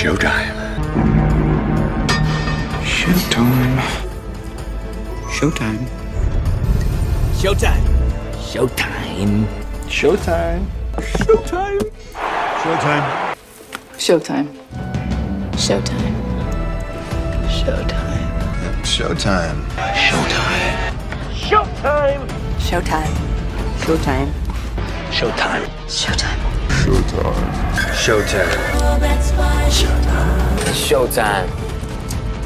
Showtime. Showtime. Showtime. Showtime. Showtime. Showtime. Showtime. Showtime. Showtime. Showtime. Showtime. Showtime. Showtime. Showtime. Showtime. Showtime. Showtime. Showtime. Showtime.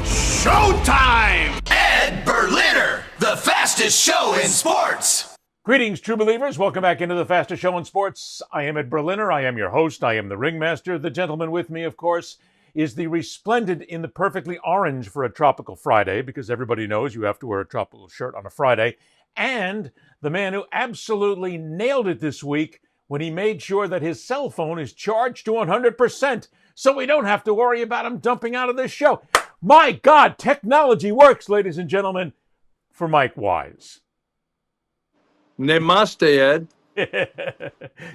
Showtime! Ed Berliner, the fastest show in sports. Greetings, true believers. Welcome back into the fastest show in sports. I am Ed Berliner. I am your host. I am the ringmaster. The gentleman with me, of course, is the resplendent in the perfectly orange for a tropical Friday, because everybody knows you have to wear a tropical shirt on a Friday, and the man who absolutely nailed it this week when he made sure that his cell phone is charged to 100%, so we don't have to worry about him dumping out of this show. My God, technology works, ladies and gentlemen, for Mike Wise. Namaste, Ed.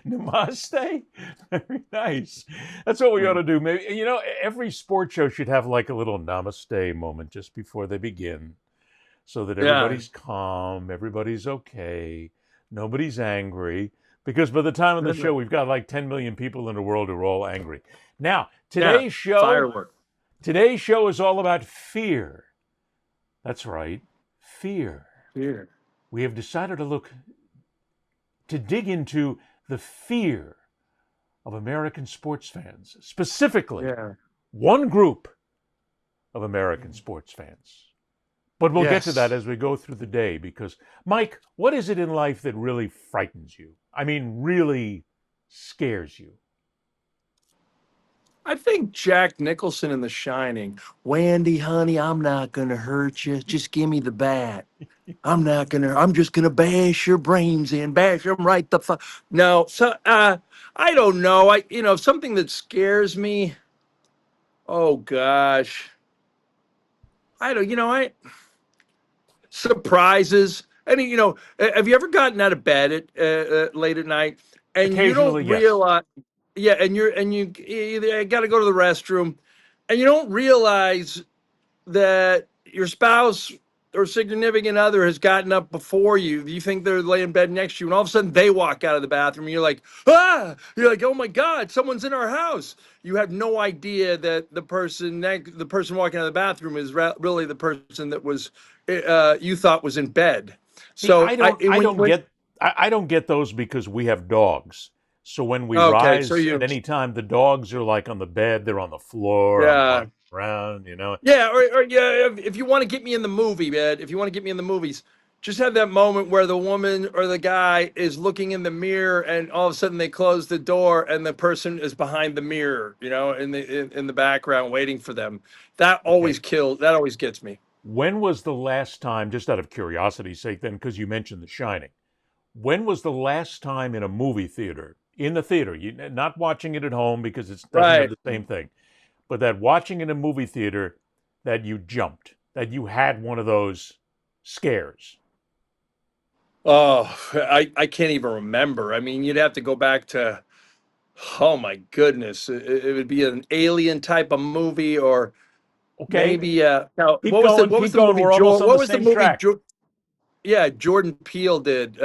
Namaste? Very nice. That's what we ought to do. Maybe, you know, every sports show should have like a little namaste moment just before they begin, so that everybody's calm, everybody's okay, nobody's angry. Because by the time of the show, we've got like 10 million people in the world who are all angry. Now, today's show is all about fear. That's right, fear. Fear. We have decided to dig into the fear of American sports fans, specifically one group of American sports fans. But we'll get to that as we go through the day, because, Mike, what is it in life that really frightens you? I mean, really scares you? I think Jack Nicholson in The Shining. Wendy, honey, I'm not going to hurt you. Just give me the bat. I'm just going to bash your brains in, bash them right the No, so, I don't know. Something that scares me. Oh, gosh. Surprises. Have you ever gotten out of bed at late at night and you don't realize, and you either got to go to the restroom, and you don't realize that your spouse or significant other has gotten up before you. You think they're laying in bed next to you, and all of a sudden they walk out of the bathroom, and you're like, ah! You're like, oh my God, someone's in our house. You have no idea that the person walking out of the bathroom is really the person that was you thought was in bed. So I don't get those, because we have dogs. So when we rise at any time, the dogs are like on the bed, they're on the floor, around, Yeah, or if you want to get me in the movie, man, if you want to get me in the movies, just have that moment where the woman or the guy is looking in the mirror, and all of a sudden they close the door, and the person is behind the mirror, in the background waiting for them. That always gets me. When was the last time, just out of curiosity's sake then, because you mentioned The Shining, when was the last time in a movie theater, not watching it at home because it doesn't have the same thing, but that watching in a movie theater that you jumped, that you had one of those scares? Oh, I can't even remember. I mean, you'd have to go back to, oh my goodness, it would be an Alien type of movie, or maybe what was the movie? Jordan Peele did.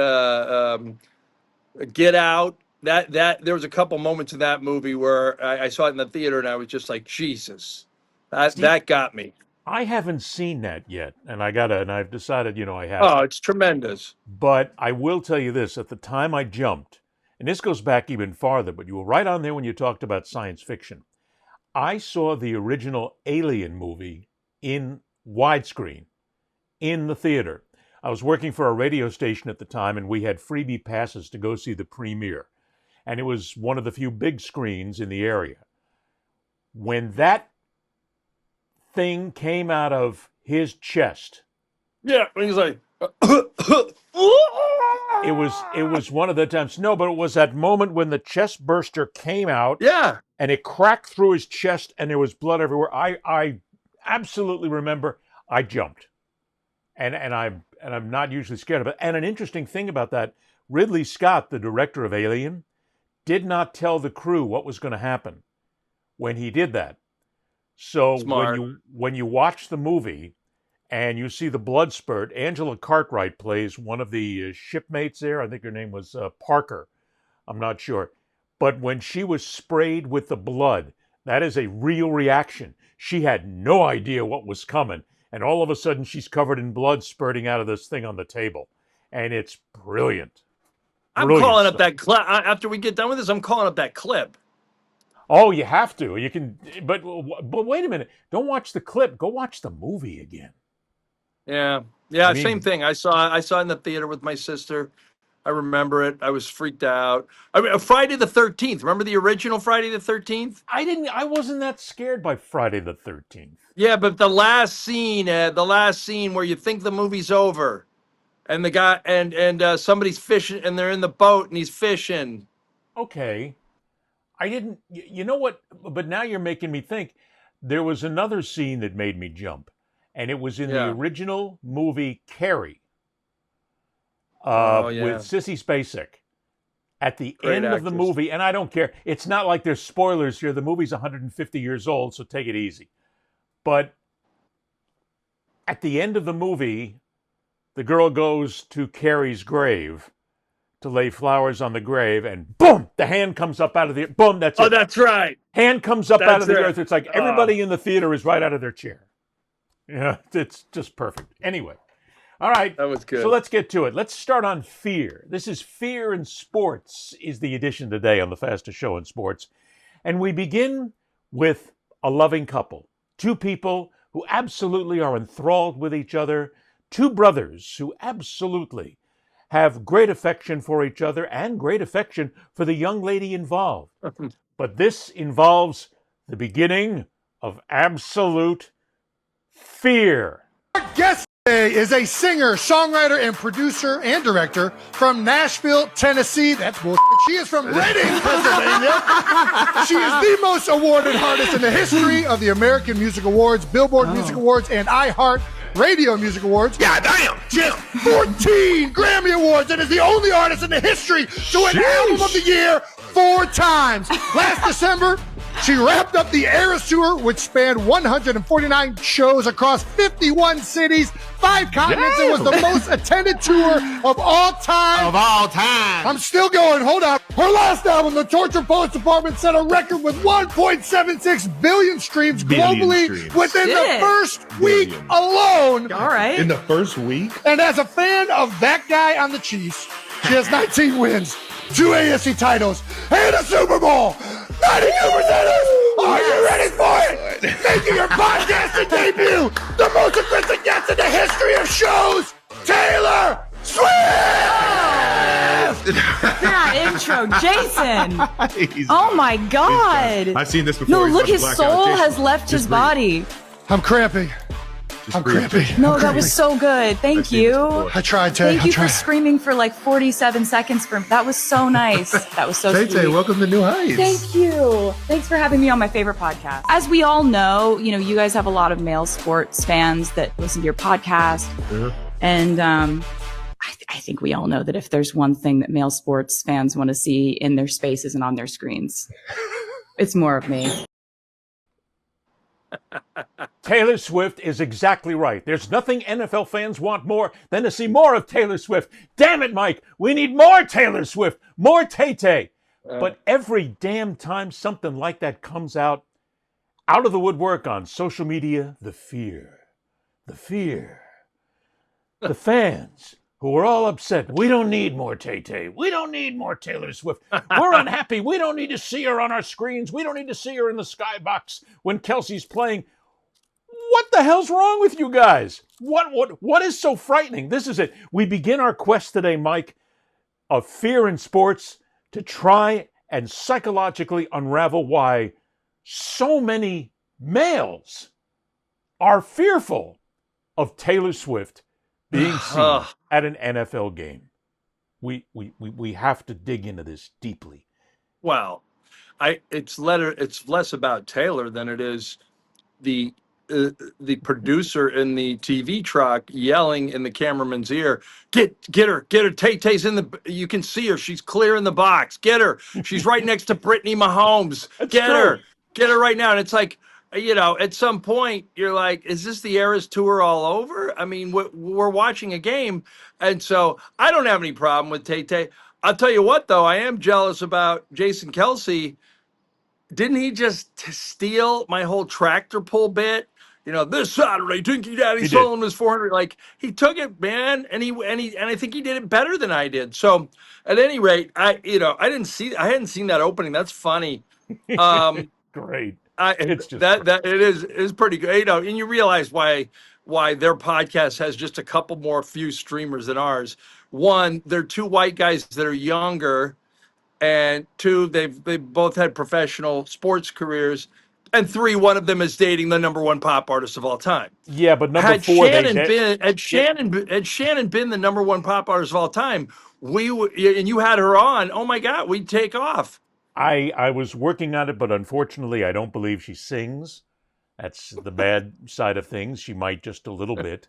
Get Out. That there was a couple moments in that movie where I saw it in the theater, and I was just like, Jesus, that got me. I haven't seen that yet, and I've decided, I have. Oh, it's tremendous. But I will tell you this: at the time I jumped, and this goes back even farther, but you were right on there when you talked about science fiction. I saw the original Alien movie in widescreen in the theater. I was working for a radio station at the time, and we had freebie passes to go see the premiere. And it was one of the few big screens in the area. When that thing came out of his chest, when he's like, it was one of the times. No, but it was that moment when the chest burster came out. Yeah. And it cracked through his chest, and there was blood everywhere. I absolutely remember I jumped. And I'm not usually scared of it. And an interesting thing about that, Ridley Scott, the director of Alien, did not tell the crew what was going to happen when he did that. So Smart. when you watch the movie and you see the blood spurt, Angela Cartwright plays one of the shipmates there. I think her name was Parker. I'm not sure. But when she was sprayed with the blood, that is a real reaction. She had no idea what was coming. And all of a sudden, she's covered in blood spurting out of this thing on the table. And it's brilliant. I'm calling up that clip. After we get done with this, I'm calling up that clip. Oh, you have to. You can, but wait a minute. Don't watch the clip. Go watch the movie again. Yeah, I mean, same thing. I saw it in the theater with my sister. I remember it. I was freaked out. I mean, Friday the 13th. Remember the original Friday the 13th? I wasn't that scared by Friday the 13th. Yeah, but the last scene where you think the movie's over, and the guy and somebody's fishing, and they're in the boat, and he's fishing. Okay. I didn't, you know what? But now you're making me think. There was another scene that made me jump, and it was in the original movie Carrie with Sissy Spacek. At the end of the movie, and I don't care, it's not like there's spoilers here. The movie's 150 years old, so take it easy. But at the end of the movie, the girl goes to Carrie's grave to lay flowers on the grave, and boom, the hand comes up out of the boom. That's it. Oh, that's right. Hand comes up out of the earth. It's like everybody in the theater is right out of their chair. Yeah, it's just perfect. Anyway, all right. That was good. So let's get to it. Let's start on fear. This is Fear in Sports is the edition today on the fastest show in sports, and we begin with a loving couple, two people who absolutely are enthralled with each other, two brothers who absolutely have great affection for each other and great affection for the young lady involved. But this involves the beginning of absolute fear. Our guest today is a singer, songwriter, and producer and director from Nashville, Tennessee. That's bullshit. She is from Reading, Pennsylvania. She is the most awarded artist in the history of the American Music Awards, Billboard Music Awards, and iHeart Radio Music Awards. God damn! She has 14 Grammy Awards and is the only artist in the history to win Album of the Year 4 times. Last December, she wrapped up the Eras Tour, which spanned 149 shows across 51 cities, 5 continents, and was the most attended tour of all time. I'm still going. Hold on. Her last album, The Torture Poets Department, set a record with 1.76 billion streams globally within the first week alone. All right. In the first week? And as a fan of that guy on the Chiefs, she has 19 wins, 2 AFC titles, and a Super Bowl. 92%. Are you ready for it? Making her podcasting debut, the most aggressive guest in the history of shows, Taylor Swift! That intro, Jason. Oh my God. I've seen this before. No, look, his soul has left his body. I'm cramping. I'm cramping. No, that was so good. Thank you. I tried, Tay. Thank you for screaming for like 47 seconds. That was so nice. That was so sweet. Tay, welcome to New Heights. Thank you. Thanks for having me on my favorite podcast. As we all know, you guys have a lot of male sports fans that listen to your podcast. And I think we all know that if there's one thing that male sports fans want to see in their spaces and on their screens, it's more of me. Taylor Swift is exactly right. There's nothing NFL fans want more than to see more of Taylor Swift. Damn it, Mike. We need more Taylor Swift, more Tay-Tay. But every damn time something like that comes out of the woodwork on social media, the fear, the fans who are all upset. We don't need more Tay-Tay. We don't need more Taylor Swift. We're unhappy. We don't need to see her on our screens. We don't need to see her in the skybox when Kelsey's playing. What the hell's wrong with you guys? What is so frightening? This is it. We begin our quest today, Mike, of fear in sports to try and psychologically unravel why so many males are fearful of Taylor Swift being seen at an NFL game. We have to dig into this deeply. Well, it's less about Taylor than it is the producer in the TV truck yelling in the cameraman's ear, get her, Tay-Tay's in you can see her, she's clear in the box, get her, she's right next to Brittany Mahomes, get her right now. And it's like, at some point you're like, is this the Eras Tour all over? I mean, we're watching a game, and so I don't have any problem with Tay. I'll tell you what, though, I am jealous about Jason Kelsey. Didn't he just steal my whole tractor pull bit? This Saturday, Dinky Daddy Solon was 400. Like, he took it, man, and I think he did it better than I did. So, at any rate, I hadn't seen that opening. That's funny. Great. It's just that it is pretty good. And you realize why their podcast has just a couple more few streamers than ours. One, they're two white guys that are younger, and two, they've both had professional sports careers, and three, one of them is dating the number one pop artist of all time. Yeah, but number four, had Shannon been the number one pop artist of all time, and you had her on, oh my God, we'd take off. I was working on it, but unfortunately, I don't believe she sings. That's the bad side of things. She might just a little bit.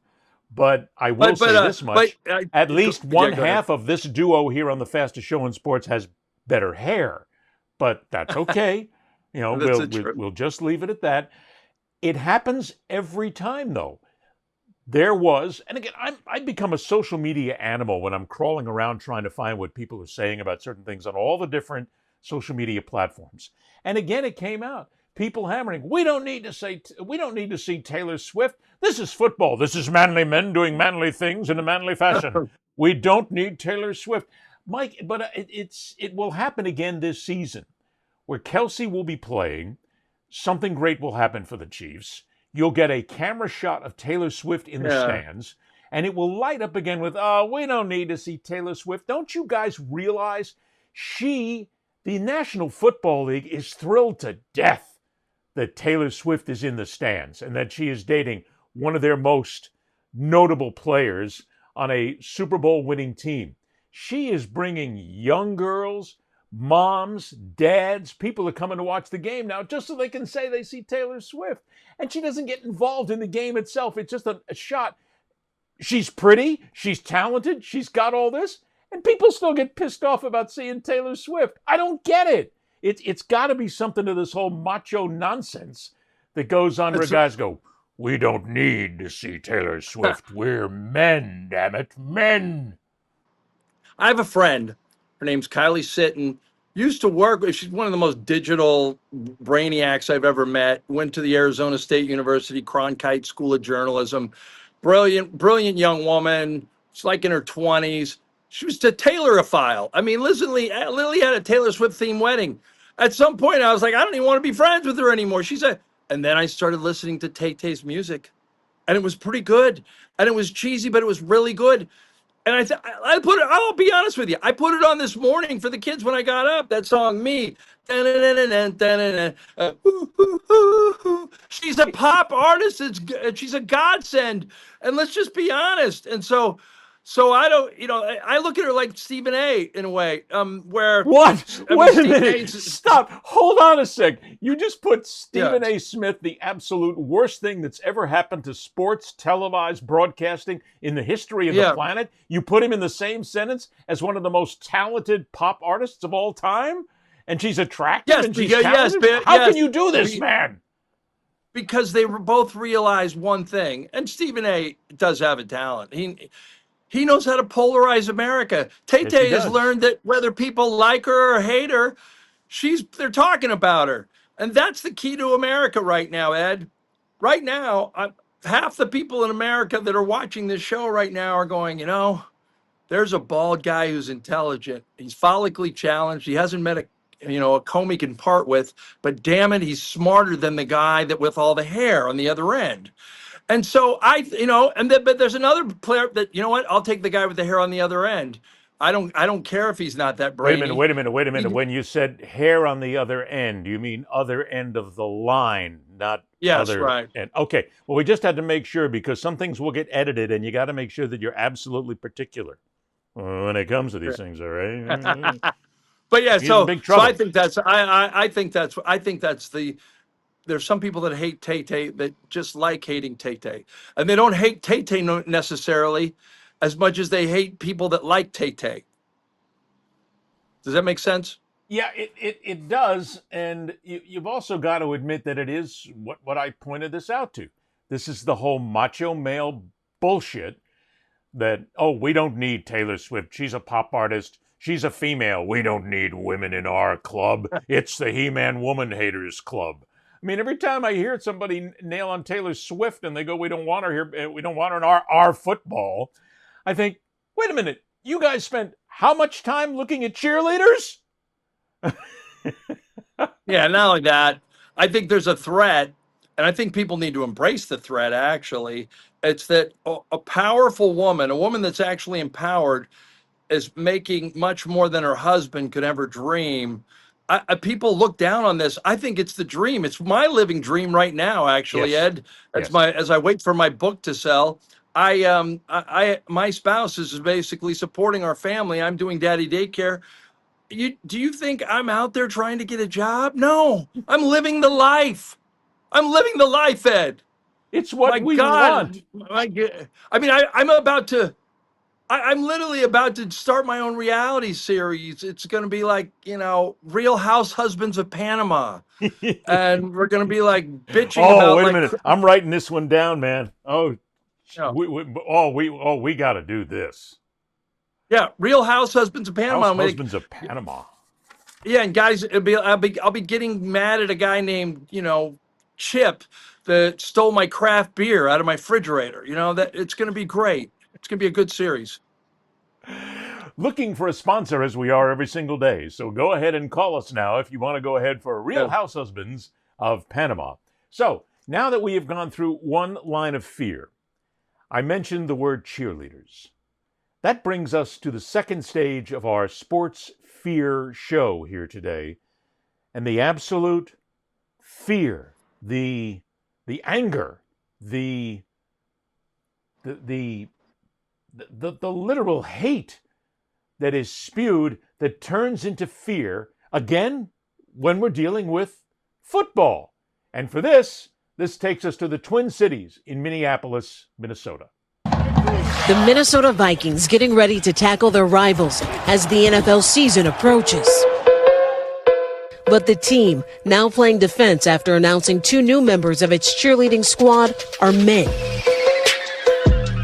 But I will say this much. At least one half of this duo here on the Fastest Show in Sports has better hair. But that's okay. We'll just leave it at that. It happens every time, though. There was, and again, I've become a social media animal when I'm crawling around trying to find what people are saying about certain things on all the different social media platforms. And again, it came out. People hammering, we don't need to see Taylor Swift. This is football. This is manly men doing manly things in a manly fashion. We don't need Taylor Swift. Mike, but it will happen again this season, where Kelsey will be playing. Something great will happen for the Chiefs. You'll get a camera shot of Taylor Swift in the stands, and it will light up again with, we don't need to see Taylor Swift. Don't you guys realize the National Football League is thrilled to death that Taylor Swift is in the stands and that she is dating one of their most notable players on a Super Bowl winning team. She is bringing young girls, moms, dads, people are coming to watch the game now just so they can say they see Taylor Swift. And she doesn't get involved in the game itself. It's just a shot. She's pretty. She's talented. She's got all this. And people still get pissed off about seeing Taylor Swift. I don't get it. It's got to be something to this whole macho nonsense that goes on where guys go, we don't need to see Taylor Swift. We're men, damn it, men. I have a friend. Her name's Kylie Sitton. Used to work. She's one of the most digital brainiacs I've ever met. Went to the Arizona State University Cronkite School of Journalism. Brilliant young woman. She's like in her 20s. She was a Taylorophile. I mean, listen, Lily had a Taylor Swift themed wedding. At some point, I was like, I don't even want to be friends with her anymore. And then I started listening to Tay-Tay's music, and it was pretty good. And it was cheesy, but it was really good. And I put it, I'll be honest with you, I put it on this morning for the kids when I got up, that song, Me. She's a pop artist. She's a godsend. And let's just be honest. And so I don't, I look at her like Stephen A. in a way, where what? Wait a minute! Stop! Hold on a sec. You just put Stephen A. Smith, the absolute worst thing that's ever happened to sports televised broadcasting in the history of the planet. You put him in the same sentence as one of the most talented pop artists of all time, and she's attractive and she's talented. How can you do this, man? Because they both realize one thing, and Stephen A. does have a talent. He knows how to polarize America. Tay-Tay has learned that whether people like her or hate her, they're talking about her. And that's the key to America right now, Ed. Right now, half the people in America that are watching this show right now are going, there's a bald guy who's intelligent. He's follically challenged. He hasn't met a comb he can part with, but damn it, he's smarter than the guy that with all the hair on the other end. And so but there's another player that, I'll take the guy with the hair on the other end. I don't care if he's not that brainy. Wait a minute. When you said hair on the other end, you mean other end of the line, not other right. end. Okay. Well, we just had to make sure because some things will get edited and you got to make sure that you're absolutely particular when it comes to these things, all right? But yeah, so I think that's there's some people that hate Tay-Tay that just like hating Tay-Tay. And they don't hate Tay-Tay necessarily as much as they hate people that like Tay-Tay. Does that make sense? Yeah, it does. And you've also got to admit that it is what I pointed this out to. This is the whole macho male bullshit that, oh, we don't need Taylor Swift. She's a pop artist. She's a female. We don't need women in our club. It's the He-Man woman haters club. I mean, every time I hear somebody nail on Taylor Swift and they go, we don't want her here, we don't want her in our football, I think, wait a minute, you guys spent how much time looking at cheerleaders? Yeah, not only that, I think there's a threat, and I think people need to embrace the threat, actually. It's that a powerful woman, a woman that's actually empowered, is making much more than her husband could ever dream. People look down on this. I think it's the dream. It's my living dream right now, actually, Yes. Ed. As I wait for my book to sell. My spouse is basically supporting our family. I'm doing daddy daycare. Do you think I'm out there trying to get a job? No, I'm living the life. I'm living the life, Ed. It's what we want. I'm literally about to start my own reality series. It's going to be like, Real House Husbands of Panama. And we're going to be like bitching about. Oh, wait a minute. I'm writing this one down, man. Oh, no. we got to do this. Yeah, Real House Husbands of Panama. Husbands of Panama. Yeah, and guys, I'll be getting mad at a guy named, Chip that stole my craft beer out of my refrigerator. That it's going to be great. It's going to be a good series. Looking for a sponsor as we are every single day. So go ahead and call us now if you want to go ahead for Real House Husbands of Panama. So now that we have gone through one line of fear, I mentioned the word cheerleaders. That brings us to the second stage of our sports fear show here today. And the absolute fear, the anger, the literal hate that is spewed that turns into fear, again, when we're dealing with football. And for this takes us to the Twin Cities in Minneapolis, Minnesota. The Minnesota Vikings getting ready to tackle their rivals as the NFL season approaches. But the team, now playing defense after announcing 2 new members of its cheerleading squad, are men.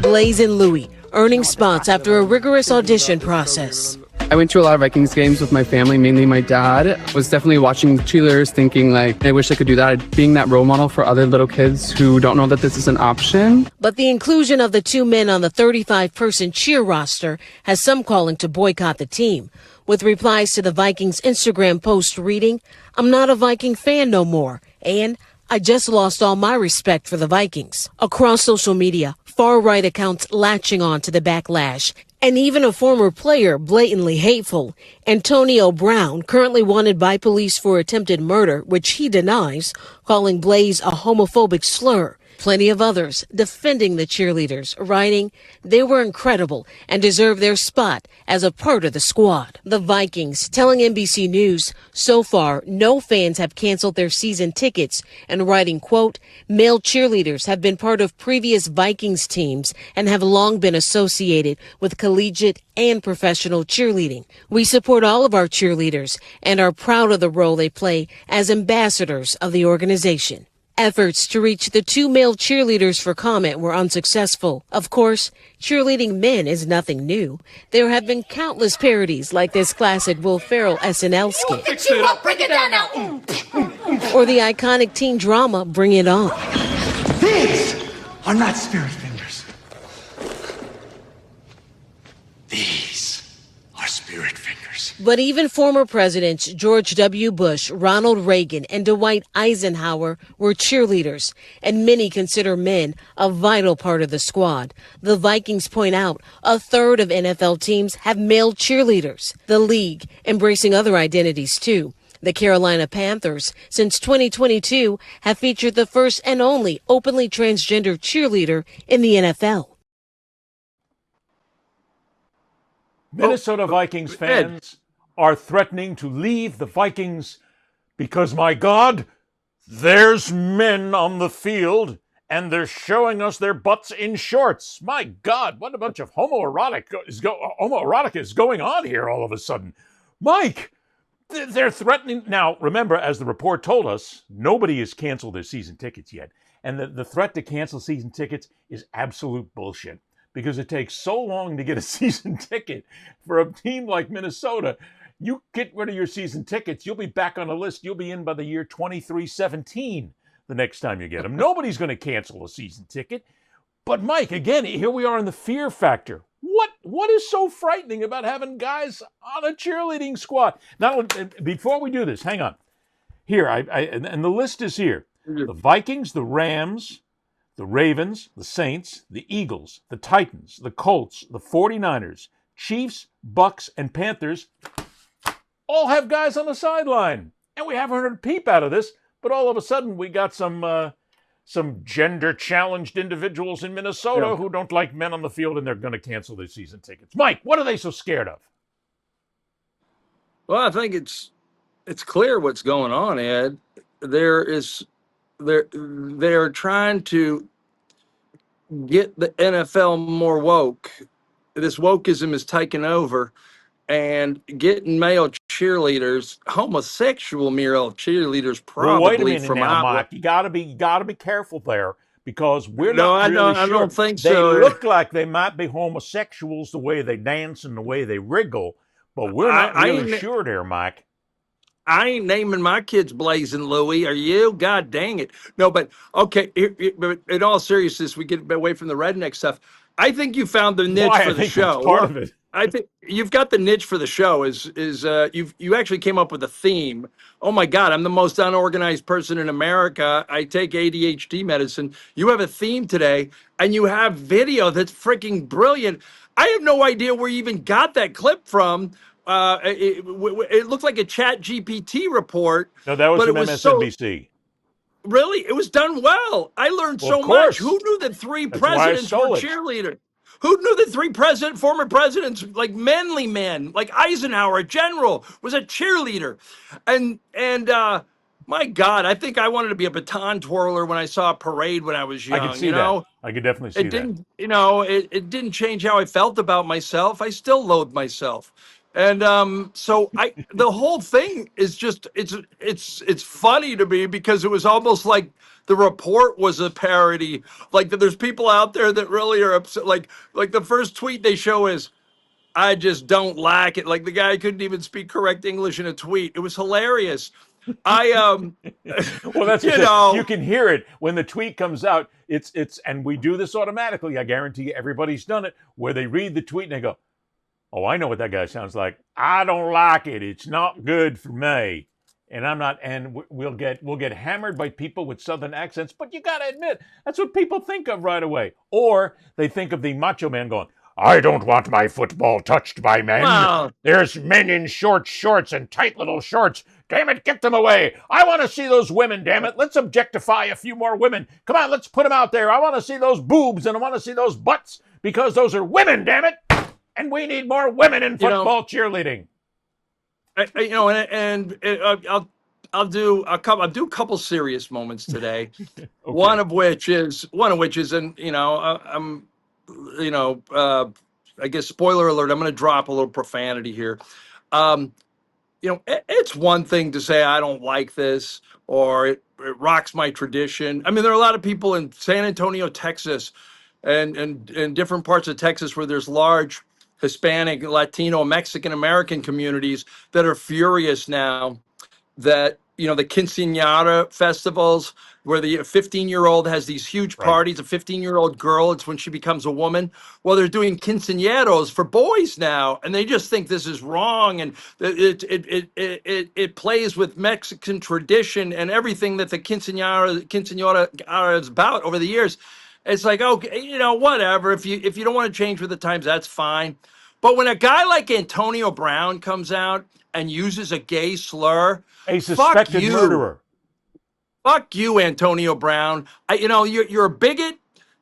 Blaze and Louie, earning spots after a rigorous audition process. I went to a lot of Vikings games with my family, mainly my dad. Was definitely watching cheerleaders thinking I wish I could do that. Being that role model for other little kids who don't know that this is an option. But the inclusion of the 2 men on the 35-person cheer roster has some calling to boycott the team, with replies to the Vikings Instagram post reading, "I'm not a Viking fan no more," and "I just lost all my respect for the Vikings." Across social media, far-right accounts latching on to the backlash, and even a former player blatantly hateful. Antonio Brown, currently wanted by police for attempted murder, which he denies, calling Blaze a homophobic slur. Plenty of others defending the cheerleaders, writing, "They were incredible and deserve their spot as a part of the squad." The Vikings telling NBC News, so far, no fans have canceled their season tickets, and writing, quote, "Male cheerleaders have been part of previous Vikings teams and have long been associated with collegiate and professional cheerleading. We support all of our cheerleaders and are proud of the role they play as ambassadors of the organization." Efforts to reach the 2 male cheerleaders for comment were unsuccessful. Of course, cheerleading men is nothing new. There have been countless parodies like this classic Will Ferrell SNL skit. Fix it up, break it down now. Or the iconic teen drama Bring It On. These are not spirit fingers. These are spirit fingers. But even former presidents George W. Bush, Ronald Reagan, and Dwight Eisenhower were cheerleaders, and many consider men a vital part of the squad. The Vikings point out a third of NFL teams have male cheerleaders. The league embracing other identities too. The Carolina Panthers, since 2022, have featured the first and only openly transgender cheerleader in the NFL. Minnesota Vikings fans are threatening to leave the Vikings because, my God, there's men on the field and they're showing us their butts in shorts. My God, what a bunch of homoerotic is going on here all of a sudden. Mike, They're threatening. Now, remember, as the report told us, nobody has canceled their season tickets yet. And the threat to cancel season tickets is absolute bullshit because it takes so long to get a season ticket for a team like Minnesota. You get rid of your season tickets, you'll be back on the list. You'll be in by the year 2317 the next time you get them. Nobody's going to cancel a season ticket. But, Mike, again, here we are in the fear factor. What is so frightening about having guys on a cheerleading squad? Now, before we do this, hang on. Here, and the list is here. The Vikings, the Rams, the Ravens, the Saints, the Eagles, the Titans, the Colts, the 49ers, Chiefs, Bucks, and Panthers all have guys on the sideline. And we haven't heard a peep out of this, but all of a sudden we got some gender-challenged individuals in Minnesota who don't like men on the field, and they're going to cancel their season tickets. Mike, what are they so scared of? Well, I think it's clear what's going on, Ed. They're trying to get the NFL more woke. This wokeism is taking over, and getting male cheerleaders, homosexual male cheerleaders, probably. Well, wait a minute now, Mike. You gotta be careful there because we're not really sure. I don't think they so. They look like they might be homosexuals the way they dance and the way they wriggle, but we're not really sure there, Mike. I ain't naming my kids Blazing Louie. Are you? God dang it. No, but okay. But in all seriousness, we get away from the redneck stuff. I think you found the niche for the show. That's part of it. I think you've got the niche for the show. You actually came up with a theme. Oh my God, I'm the most unorganized person in America. I take ADHD medicine. You have a theme today, and you have video that's freaking brilliant. I have no idea where you even got that clip from. It looked like a Chat GPT report. No, that was from MSNBC. Really? It was done well. I learned so much. Who knew that three presidents were cheerleaders? Who knew that three former presidents, like manly men, like Eisenhower, a general, was a cheerleader? And my God, I think I wanted to be a baton twirler when I saw a parade when I was young. I could see that. I could definitely see that. It didn't change how I felt about myself. I still loathe myself. And so the whole thing is just it's funny to me because it was almost like the report was a parody. Like that there's people out there that really are upset. Like the first tweet they show is, "I just don't like it." Like the guy couldn't even speak correct English in a tweet. It was hilarious. Well, that's you can hear it when the tweet comes out. It's and we do this automatically. I guarantee you, everybody's done it. Where they read the tweet and they go, "Oh, I know what that guy sounds like. I don't like it. It's not good for me." And I'm not. And we'll get hammered by people with Southern accents. But you got to admit, that's what people think of right away. Or they think of the macho man going, "I don't want my football touched by men. Wow. There's men in short shorts and tight little shorts. Damn it, get them away. I want to see those women, damn it. Let's objectify a few more women. Come on, let's put them out there. I want to see those boobs and I want to see those butts because those are women, damn it. And we need more women in football cheerleading." I'll do a couple serious moments today. Okay. One of which is, and I guess spoiler alert, I'm going to drop a little profanity here. It's one thing to say I don't like this or it rocks my tradition. I mean, there are a lot of people in San Antonio, Texas, and different parts of Texas where there's large Hispanic, Latino, Mexican American communities that are furious now that, the quinceañera festivals where the 15-year-old has these huge parties, a 15-year-old girl, it's when she becomes a woman. Well, they're doing quinceañeros for boys now, and they just think this is wrong, and it plays with Mexican tradition and everything that the quinceañera is about over the years. It's like, okay, whatever. If you don't want to change with the times, that's fine. But when a guy like Antonio Brown comes out and uses a gay slur, a suspected murderer. Fuck you, Antonio Brown. You're a bigot.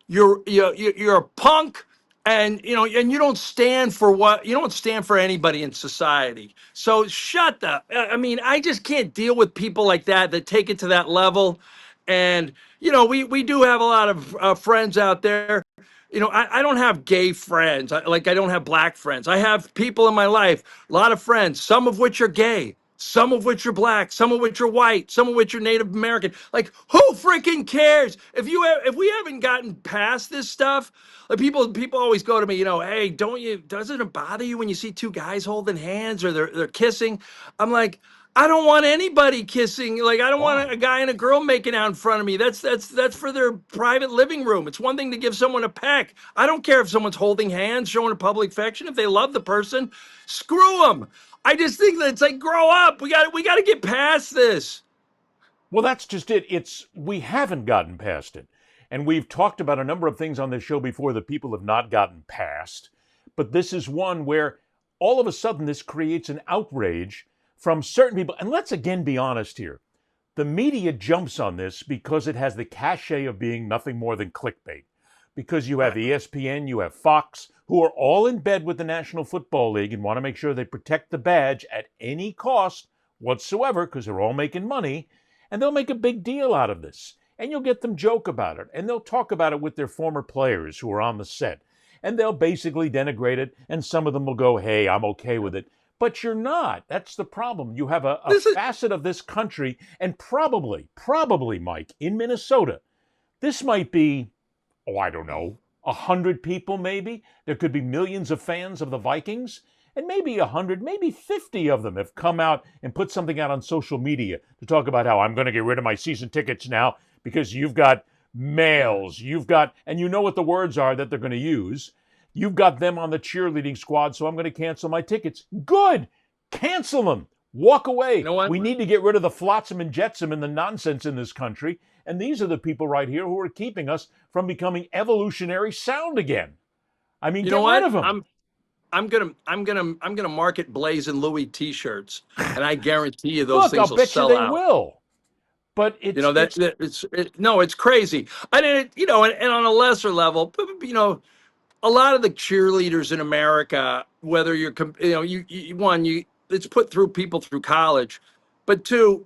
You're a punk, and you don't stand for anybody in society. So shut up. I just can't deal with people like that take it to that level. And we do have a lot of friends out there. I don't have gay friends. I don't have black friends. I have people in my life, a lot of friends, some of which are gay, some of which are black, some of which are white, some of which are Native American. Like, who freaking cares? If we haven't gotten past this stuff, like people always go to me, hey, doesn't it bother you when you see two guys holding hands or they're kissing? I'm like, I don't want anybody kissing. Like, I don't want a guy and a girl making out in front of me. That's for their private living room. It's one thing to give someone a peck. I don't care if someone's holding hands, showing a public affection. If they love the person, screw them. I just think that it's like, grow up. We got to get past this. Well, that's just it. We haven't gotten past it. And we've talked about a number of things on this show before that people have not gotten past. But this is one where all of a sudden this creates an outrage from certain people. And let's again be honest here. The media jumps on this because it has the cachet of being nothing more than clickbait. Because you have ESPN, you have Fox, who are all in bed with the National Football League and want to make sure they protect the badge at any cost whatsoever because they're all making money. And they'll make a big deal out of this. And you'll get them joke about it. And they'll talk about it with their former players who are on the set. And they'll basically denigrate it. And some of them will go, hey, I'm okay with it. But you're not. That's the problem. You have a facet of this country, and probably, Mike, in Minnesota, this might be, I don't know, 100 people maybe. There could be millions of fans of the Vikings, and maybe 100, maybe 50 of them have come out and put something out on social media to talk about how I'm going to get rid of my season tickets now because you've got males, and you know what the words are that they're going to use. You've got them on the cheerleading squad, so I'm going to cancel my tickets. Good. Cancel them. Walk away. You know what? We need to get rid of the flotsam and jetsam and the nonsense in this country. And these are the people right here who are keeping us from becoming evolutionary sound again. I mean, get rid of them. I'm gonna market Blaze and Louis T-shirts, and I guarantee you those things I'll will bet sell you they out. will. But it's crazy. And on a lesser level, a lot of the cheerleaders in America, whether you're, it's put through people through college, but two,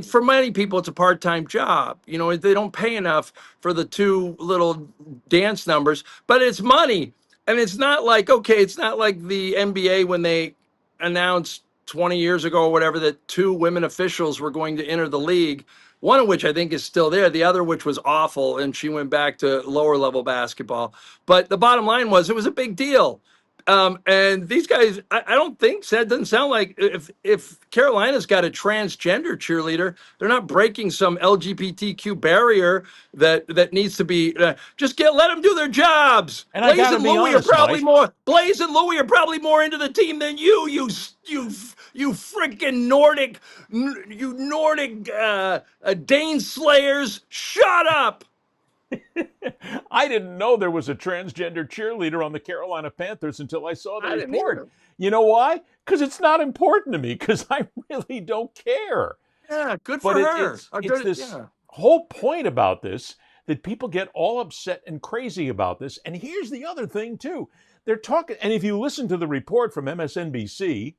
for many people, it's a part-time job. They don't pay enough for the two little dance numbers, but it's money. And it's not like the NBA when they announced 20 years ago or whatever that two women officials were going to enter the league. One of which I think is still there. The other which was awful, and she went back to lower level basketball. But the bottom line was it was a big deal. And these guys, I don't think, it doesn't sound like if Carolina's got a transgender cheerleader, they're not breaking some LGBTQ barrier that needs to be. Just let them do their jobs. And Blaze and Louie are probably more. Blaze and Louie are probably more into the team than you freaking Nordic Dane slayers. Shut up. I didn't know there was a transgender cheerleader on the Carolina Panthers until I saw the report. You know why? Because it's not important to me, because I really don't care. Yeah, good for her. It's this whole point about this that people get all upset and crazy about this. And here's the other thing, too. They're talking, and if you listen to the report from MSNBC,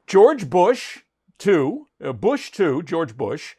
George Bush, George Bush,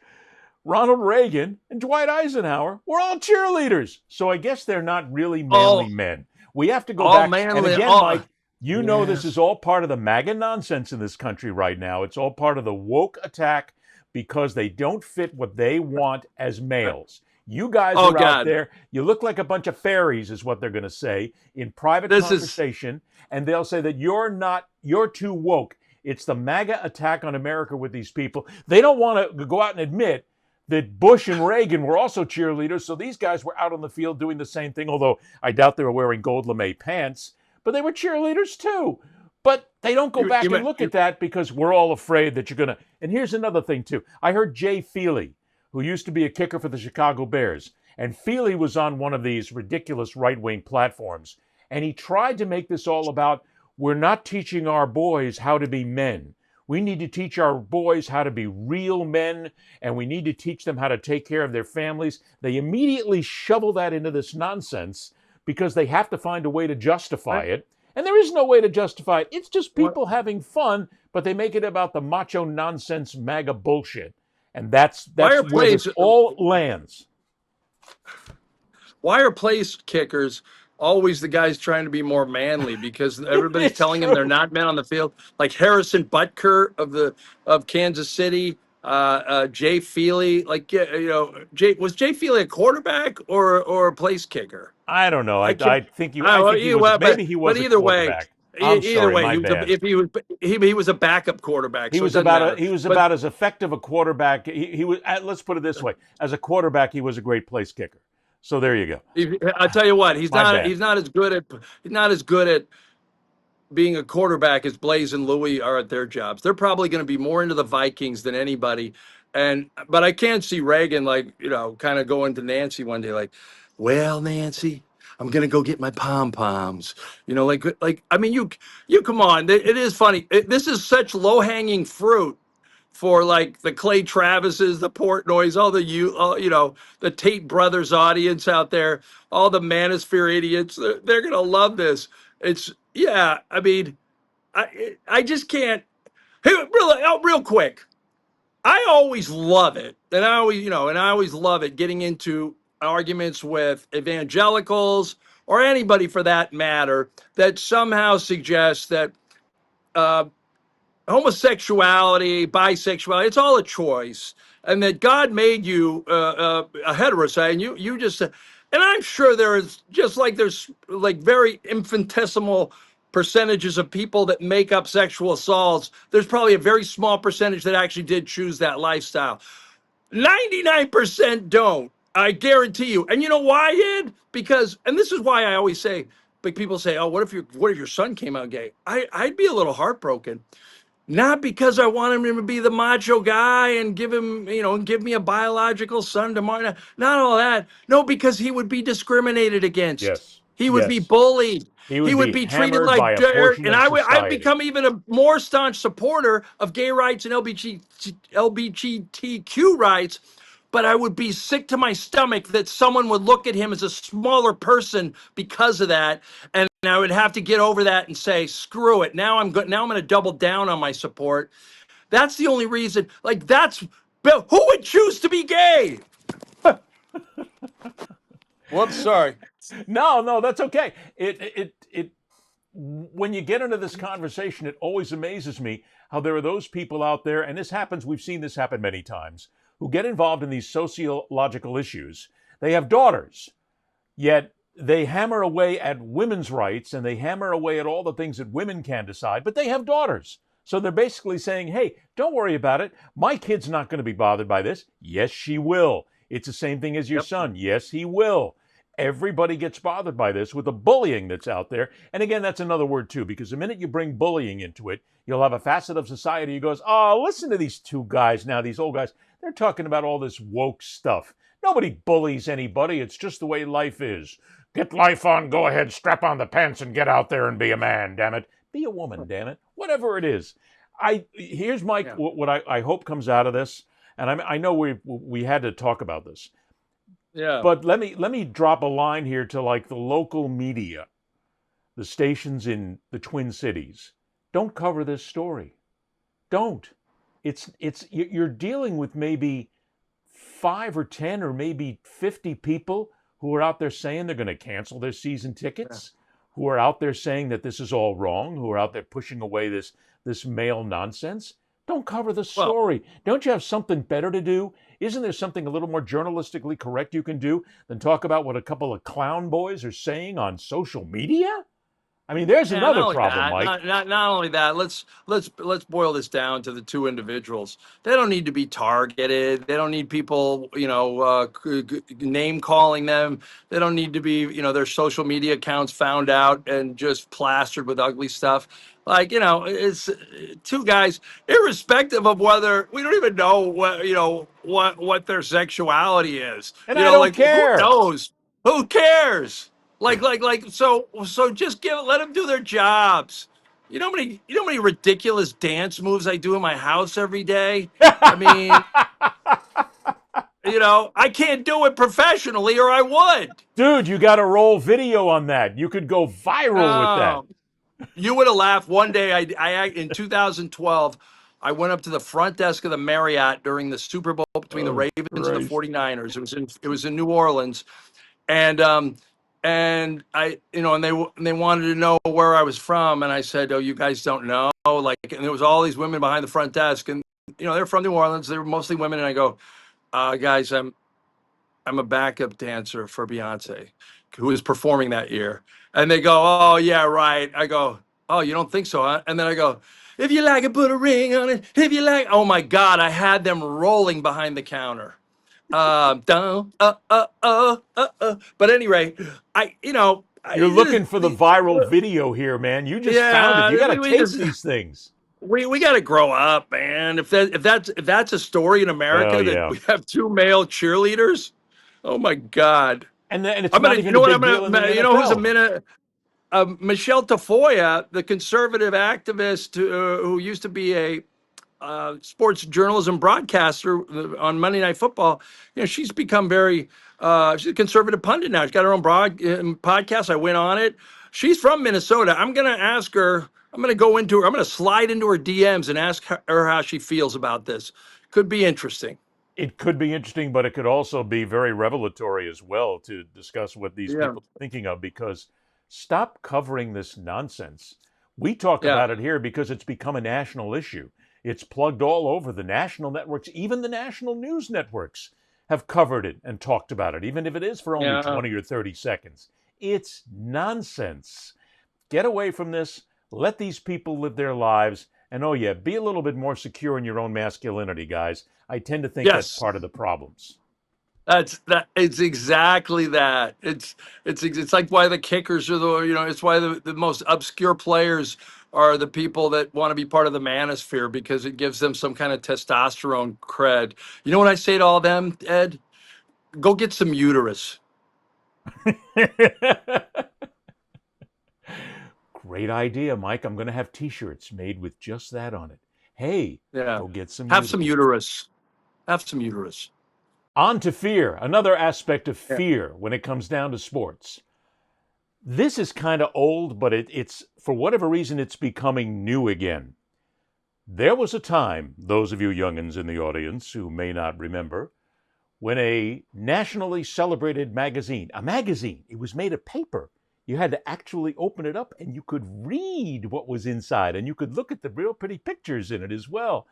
Ronald Reagan, and Dwight Eisenhower were all cheerleaders. So I guess they're not really manly men. We have to go back. Manly, and again, Mike, know this is all part of the MAGA nonsense in this country right now. It's all part of the woke attack because they don't fit what they want as males. You guys are out there. You look like a bunch of fairies is what they're going to say in private conversation. And they'll say that you're too woke. It's the MAGA attack on America with these people. They don't want to go out and admit that Bush and Reagan were also cheerleaders, so these guys were out on the field doing the same thing, although I doubt they were wearing gold lame pants, but they were cheerleaders too. But they don't go back and look at that because we're all afraid that you're going to... And here's another thing too. I heard Jay Feely, who used to be a kicker for the Chicago Bears, and Feely was on one of these ridiculous right-wing platforms, and he tried to make this all about, we're not teaching our boys how to be men. We need to teach our boys how to be real men, and we need to teach them how to take care of their families. They immediately shovel that into this nonsense because they have to find a way to justify it. And there is no way to justify it. It's just people having fun, but they make it about the macho nonsense MAGA bullshit. And that's where this all lands. Why are place kickers always the guys trying to be more manly because everybody's telling them they're not men on the field. Like Harrison Butker of Kansas City, Jay Feely. Like was Jay Feely a quarterback or a place kicker? I don't know. I think he was. Maybe he was but either a quarterback. way, he was a backup quarterback. He was about as effective a quarterback. He was. Let's put it this way: as a quarterback, he was a great place kicker. So there you go. I'll tell you what, he's not as good at being a quarterback as Blaze and Louie are at their jobs. They're probably going to be more into the Vikings than anybody. But I can't see Reagan kind of going to Nancy one day like, well, Nancy, I'm gonna go get my pom poms. I mean, you come on. It is funny. This is such low hanging fruit for like the Clay Travises, the Portnoys, all the Tate Brothers audience out there, all the Manosphere idiots. They're gonna love this. I mean, I just can't. Hey, real quick. I always love it, and I always love it getting into arguments with evangelicals or anybody for that matter that somehow suggests that homosexuality, bisexuality, it's all a choice, and that God made you a heterosexual, and you just, and I'm sure there's like very infinitesimal percentages of people that make up sexual assaults. There's probably a very small percentage that actually did choose that lifestyle. 99% don't. I guarantee you. And you know why, Ed? Because, and this is why I always say, like people say, oh, what if your son came out gay? I'd be a little heartbroken. Not because I want him to be the macho guy and give me a biological son tomorrow. Not all that. No, because he would be discriminated against. Yes. He would be bullied. He would be treated like dirt. And I'd become even a more staunch supporter of gay rights and LGBTQ rights. But I would be sick to my stomach that someone would look at him as a smaller person because of that. And I would have to get over that and say, screw it. Now I'm going to double down on my support. That's the only reason. Who would choose to be gay? Whoops, sorry. No, that's okay. When you get into this conversation, it always amazes me how there are those people out there, and we've seen this happen many times, who get involved in these sociological issues. They have daughters, yet they hammer away at women's rights and they hammer away at all the things that women can decide, but they have daughters. So they're basically saying, hey, don't worry about it. My kid's not going to be bothered by this. Yes, she will. It's the same thing as your son. Yes, he will. Everybody gets bothered by this with the bullying that's out there. And again, that's another word too, because the minute you bring bullying into it, you'll have a facet of society who goes, oh, listen to these two guys now, these old guys. They're talking about all this woke stuff. Nobody bullies anybody. It's just the way life is. Get life on, go ahead, strap on the pants and get out there and be a man, damn it. Be a woman, damn it. Whatever it is. Here's what I hope comes out of this. And I know we had to talk about this. Yeah. But let me drop a line here to like the local media, the stations in the Twin Cities. Don't cover this story. Don't. You're dealing with maybe 5 or 10 or maybe 50 people who are out there saying they're going to cancel their season tickets, who are out there saying that this is all wrong, who are out there pushing away this male nonsense. Don't cover the story. Don't you have something better to do? Isn't there something a little more journalistically correct you can do than talk about what a couple of clown boys are saying on social media? I mean, there's another problem, Mike. Not only that, let's boil this down to the two individuals. They don't need to be targeted. They don't need people, name calling them. They don't need to be, their social media accounts found out and just plastered with ugly stuff. It's two guys, irrespective of whether we don't even know what their sexuality is. And I don't care. Who knows? Who cares? So just let them do their jobs. You know how many ridiculous dance moves I do in my house every day? I mean, I can't do it professionally or I would. Dude, you got to roll video on that. You could go viral with that. You would have laughed. One day, I in 2012, I went up to the front desk of the Marriott during the Super Bowl between the Ravens and the 49ers. It was in New Orleans. And and and they wanted to know where I was from, and I said, "Oh, you guys don't know." Like, and there was all these women behind the front desk, and they're from New Orleans. They were mostly women, and I go, "Guys, I'm a backup dancer for Beyonce, who was performing that year." And they go, "Oh, yeah, right." I go, "Oh, you don't think so, huh?" And then I go, "If you like it, put a ring on it. If you like," oh my God, I had them rolling behind the counter. But anyway, you're looking for the viral video here, man. You just found it. You got to tape these things. We got to grow up, man. If that's a story in America that we have 2 male cheerleaders, oh my God! And it's not even a big deal in the NFL. Who's a minute? Michelle Tafoya, the conservative activist who used to be a sports journalism broadcaster on Monday Night Football. She's become she's a conservative pundit now. She's got her own podcast. I went on it. She's from Minnesota. I'm going to ask her. I'm going to slide into her DMs and ask her how she feels about this. Could be interesting. It could be interesting, but it could also be very revelatory as well to discuss what these people are thinking of, because stop covering this nonsense. We talk about it here because it's become a national issue. It's plugged all over the national networks. Even the national news networks have covered it and talked about it, even if it is for only 20 or 30 seconds. It's nonsense. Get away from this. Let these people live their lives. And be a little bit more secure in your own masculinity, guys. I tend to think that's part of the problems. It's exactly that. It's like why the kickers are it's why the most obscure players are the people that want to be part of the manosphere, because it gives them some kind of testosterone cred. You know what I say to all them, Ed? Go get some uterus. Great idea, Mike. I'm going to have T-shirts made with just that on it. Hey, go get some uterus. Have some uterus. On to fear, another aspect of fear when it comes down to sports. This is kind of old, but it's for whatever reason, it's becoming new again. There was a time, those of you youngins in the audience who may not remember, when a nationally celebrated magazine, it was made of paper. You had to actually open it up and you could read what was inside, and you could look at the real pretty pictures in it as well.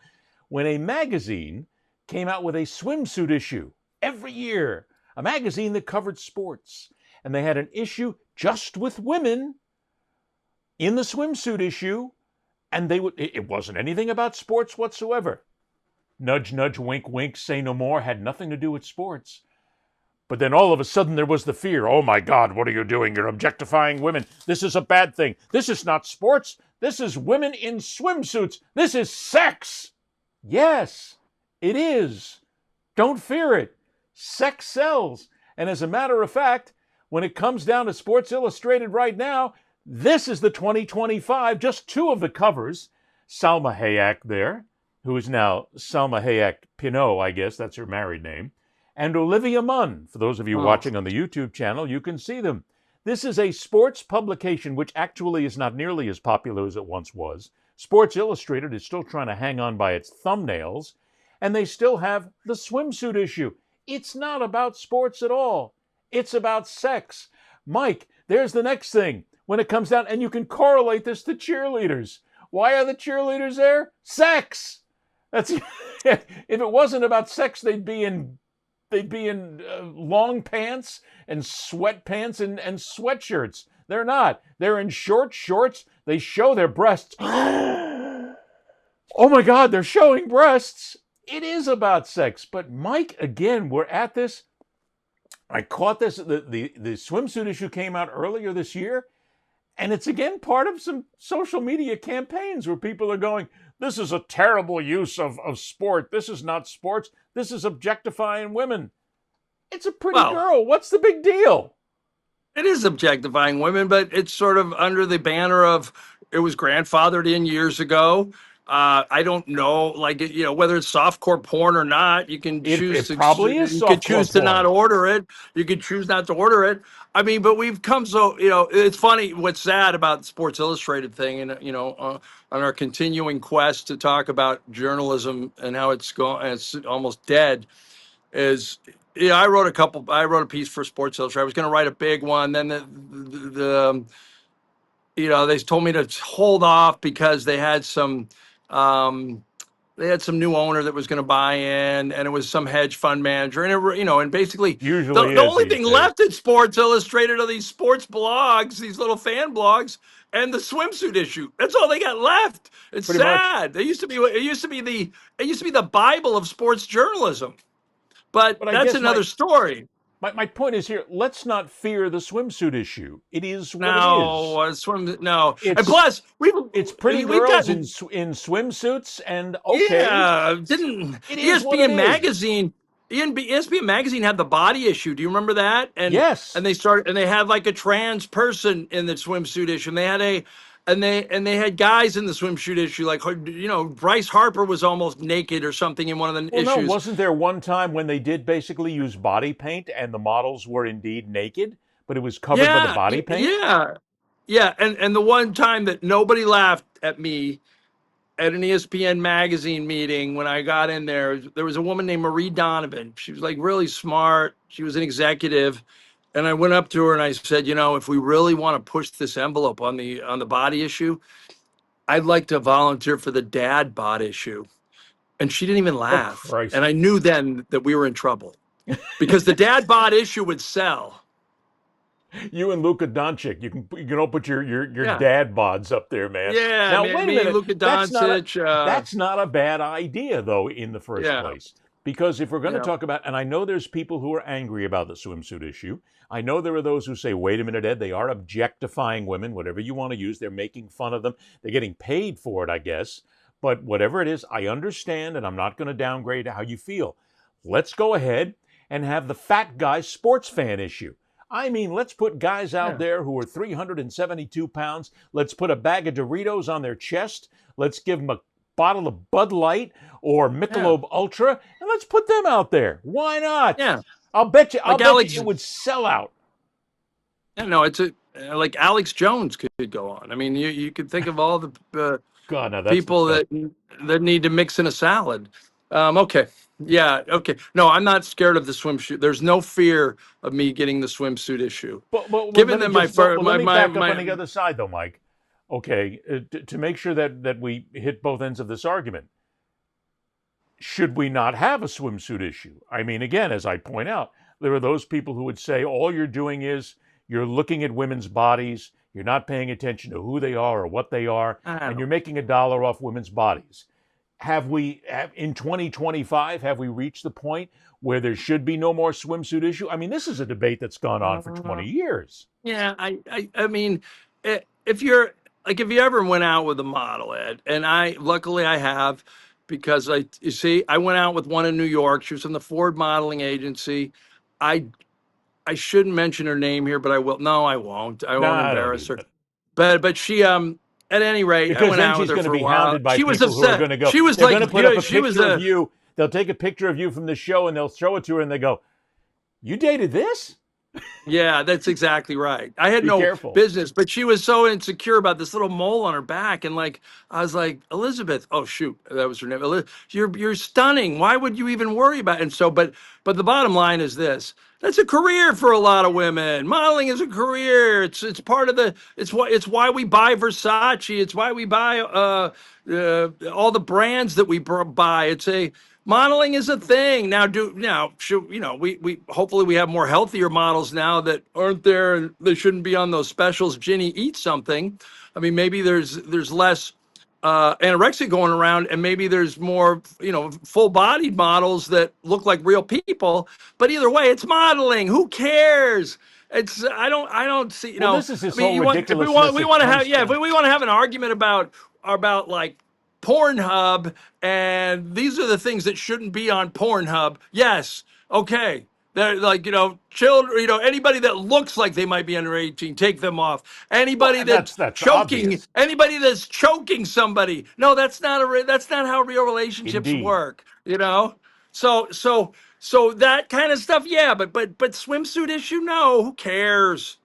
When a magazine came out with a swimsuit issue every year, a magazine that covered sports, and they had an issue just with women in the swimsuit issue, and it wasn't anything about sports whatsoever. Nudge, nudge, wink, wink, say no more, had nothing to do with sports. But then all of a sudden there was the fear. Oh my God, what are you doing? You're objectifying women. This is a bad thing. This is not sports. This is women in swimsuits. This is sex. Yes, it is. Don't fear it. Sex sells. And as a matter of fact, when it comes down to Sports Illustrated right now, this is the 2025, just 2 of the covers. Salma Hayek there, who is now Salma Hayek Pinot, I guess that's her married name, and Olivia Munn. For those of you watching on the YouTube channel, you can see them. This is a sports publication, which actually is not nearly as popular as it once was. Sports Illustrated is still trying to hang on by its thumbnails, and they still have the swimsuit issue. It's not about sports at all. It's about sex. Mike, there's the next thing. When it comes down, and you can correlate this to cheerleaders. Why are the cheerleaders there? Sex. That's if it wasn't about sex, they'd be in long pants and sweatpants and sweatshirts. They're not. They're in short shorts. They show their breasts. Oh my God, they're showing breasts. It is about sex. But Mike, again, we're at this. I caught this. The swimsuit issue came out earlier this year. And it's again part of some social media campaigns where people are going, this is a terrible use of sport. This is not sports. This is objectifying women. It's a pretty girl. What's the big deal? It is objectifying women, but it's sort of under the banner of it was grandfathered in years ago. I don't know, whether it's softcore porn or not. You can choose to probably is. You can choose to not order it. You can choose not to order it. I mean, but we've come so it's funny. What's sad about the Sports Illustrated thing, and on our continuing quest to talk about journalism and how it's almost dead, is Yeah, I wrote a piece for Sports Illustrated. I was going to write a big one. Then they told me to hold off because um, they had some new owner that was going to buy in, and it was some hedge fund manager, and and basically Usually the is only these thing days. left at Sports Illustrated are these sports blogs, these little fan blogs, and the swimsuit issue. That's all they got left. It's Pretty much. sad. It used to be the Bible of sports journalism, but But I that's guess another story. my point is here, let's not fear the swimsuit issue. It is what it No, is. no, and It's plus it's pretty we've girls gotten in swimsuits, and okay, yeah. Didn't it is what it ESPN is. magazine? ESPN magazine had the body issue. Do you remember that? And Yes. and they had like a trans person in the swimsuit issue. And they had guys in the swimsuit issue, like Bryce Harper was almost naked or something in one of the Well, issues. no, wasn't there one time when they did basically use body paint and the models were indeed naked, but it was covered by the body paint? Yeah. And the one time that nobody laughed at me at an ESPN magazine meeting when I got in there was a woman named Marie Donovan. She was like really smart. She was an executive. And I went up to her and I said, if we really want to push this envelope on the body issue, I'd like to volunteer for the dad bod issue. And she didn't even laugh. Christ. And I knew then that we were in trouble because the dad bod issue would sell. You and Luka Doncic, you can all put your Yeah. dad bods up there, man. Yeah, Now me wait a and minute. Luka That's Doncic. that's not a bad idea though in the first Yeah. place. Because if we're going to Yeah. talk about, and I know there's people who are angry about the swimsuit issue. I know there are those who say, wait a minute, Ed, they are objectifying women, whatever you want to use. They're making fun of them. They're getting paid for it, I guess. But whatever it is, I understand, and I'm not going to downgrade how you feel. Let's go ahead and have the fat guy sports fan issue. I mean, let's put guys out there who are 372 pounds. Let's put a bag of Doritos on their chest. Let's give them a bottle of Bud Light or Michelob Ultra, and let's put them out there. Why not? Yeah. I'll bet you Alex- it would sell out. Yeah, no, it's like Alex Jones could go on. I mean, you could think of all the God, now that's people that need to mix in a salad. Okay. Yeah. Okay. No, I'm not scared of the swimsuit. There's no fear of me getting the swimsuit issue. But Given let that me let me back up my on the other side, though, Mike. Okay, to make sure that we hit both ends of this argument, should we not have a swimsuit issue? I mean, again, as I point out, there are those people who would say all you're doing is you're looking at women's bodies, you're not paying attention to who they are or what they are, and you're making $1 off women's bodies. In 2025, have we reached the point where there should be no more swimsuit issue? I mean, this is a debate that's gone on for 20 years. Yeah. I mean, if you ever went out with a model, Ed, and luckily I have, because I went out with one in New York. She was from the Ford modeling agency. I shouldn't mention her name here, but I will. No, I won't. I won't embarrass her. But she at any rate, because I went then out she's with her going to for a be while. hounded by She was people who are upset. going to go. She was they're like, going to put up a she was picture of you. They'll take a picture of you from the show and they'll show it to her and they go, "You dated this?" Yeah, that's exactly right. I had no business, but she was so insecure about this little mole on her back, and I was like, Elizabeth. Oh shoot, that was her name. You're stunning. Why would you even worry about it? And so, but the bottom line is this: that's a career for a lot of women. Modeling is a career. It's part of it's why we buy Versace. It's why we buy all the brands that we buy. Modeling is a thing now. We hopefully we have more healthier models now that aren't there, and they shouldn't be on those specials. Ginny, eat something. I mean, maybe there's less anorexia going around, and maybe there's more full-bodied models that look like real people. But either way, it's modeling. Who cares? I don't see. This is this whole ridiculous. If we want to have an argument about like Pornhub, and these are the things that shouldn't be on Pornhub. Yes, okay. They're like, children, anybody that looks like they might be under 18, take them off. Anybody that's choking, obvious. anybody that's choking somebody. No, that's not how real relationships Indeed. work, So that kind of stuff, yeah, but swimsuit issue, no, who cares?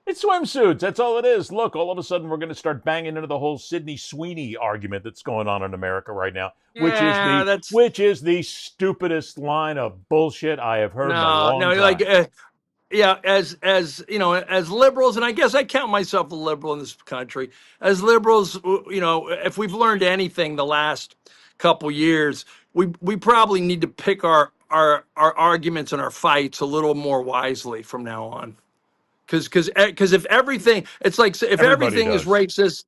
It's swimsuits. That's all it is. Look, all of a sudden we're going to start banging into the whole Sydney Sweeney argument that's going on in America right now, which is the stupidest line of bullshit I have heard in a long time. Like, as you know, as liberals, and I guess I count myself a liberal in this country. As liberals, you know, if we've learned anything the last couple years, we probably need to pick our arguments and our fights a little more wisely from now on. Because if everything, it's like if everything is racist,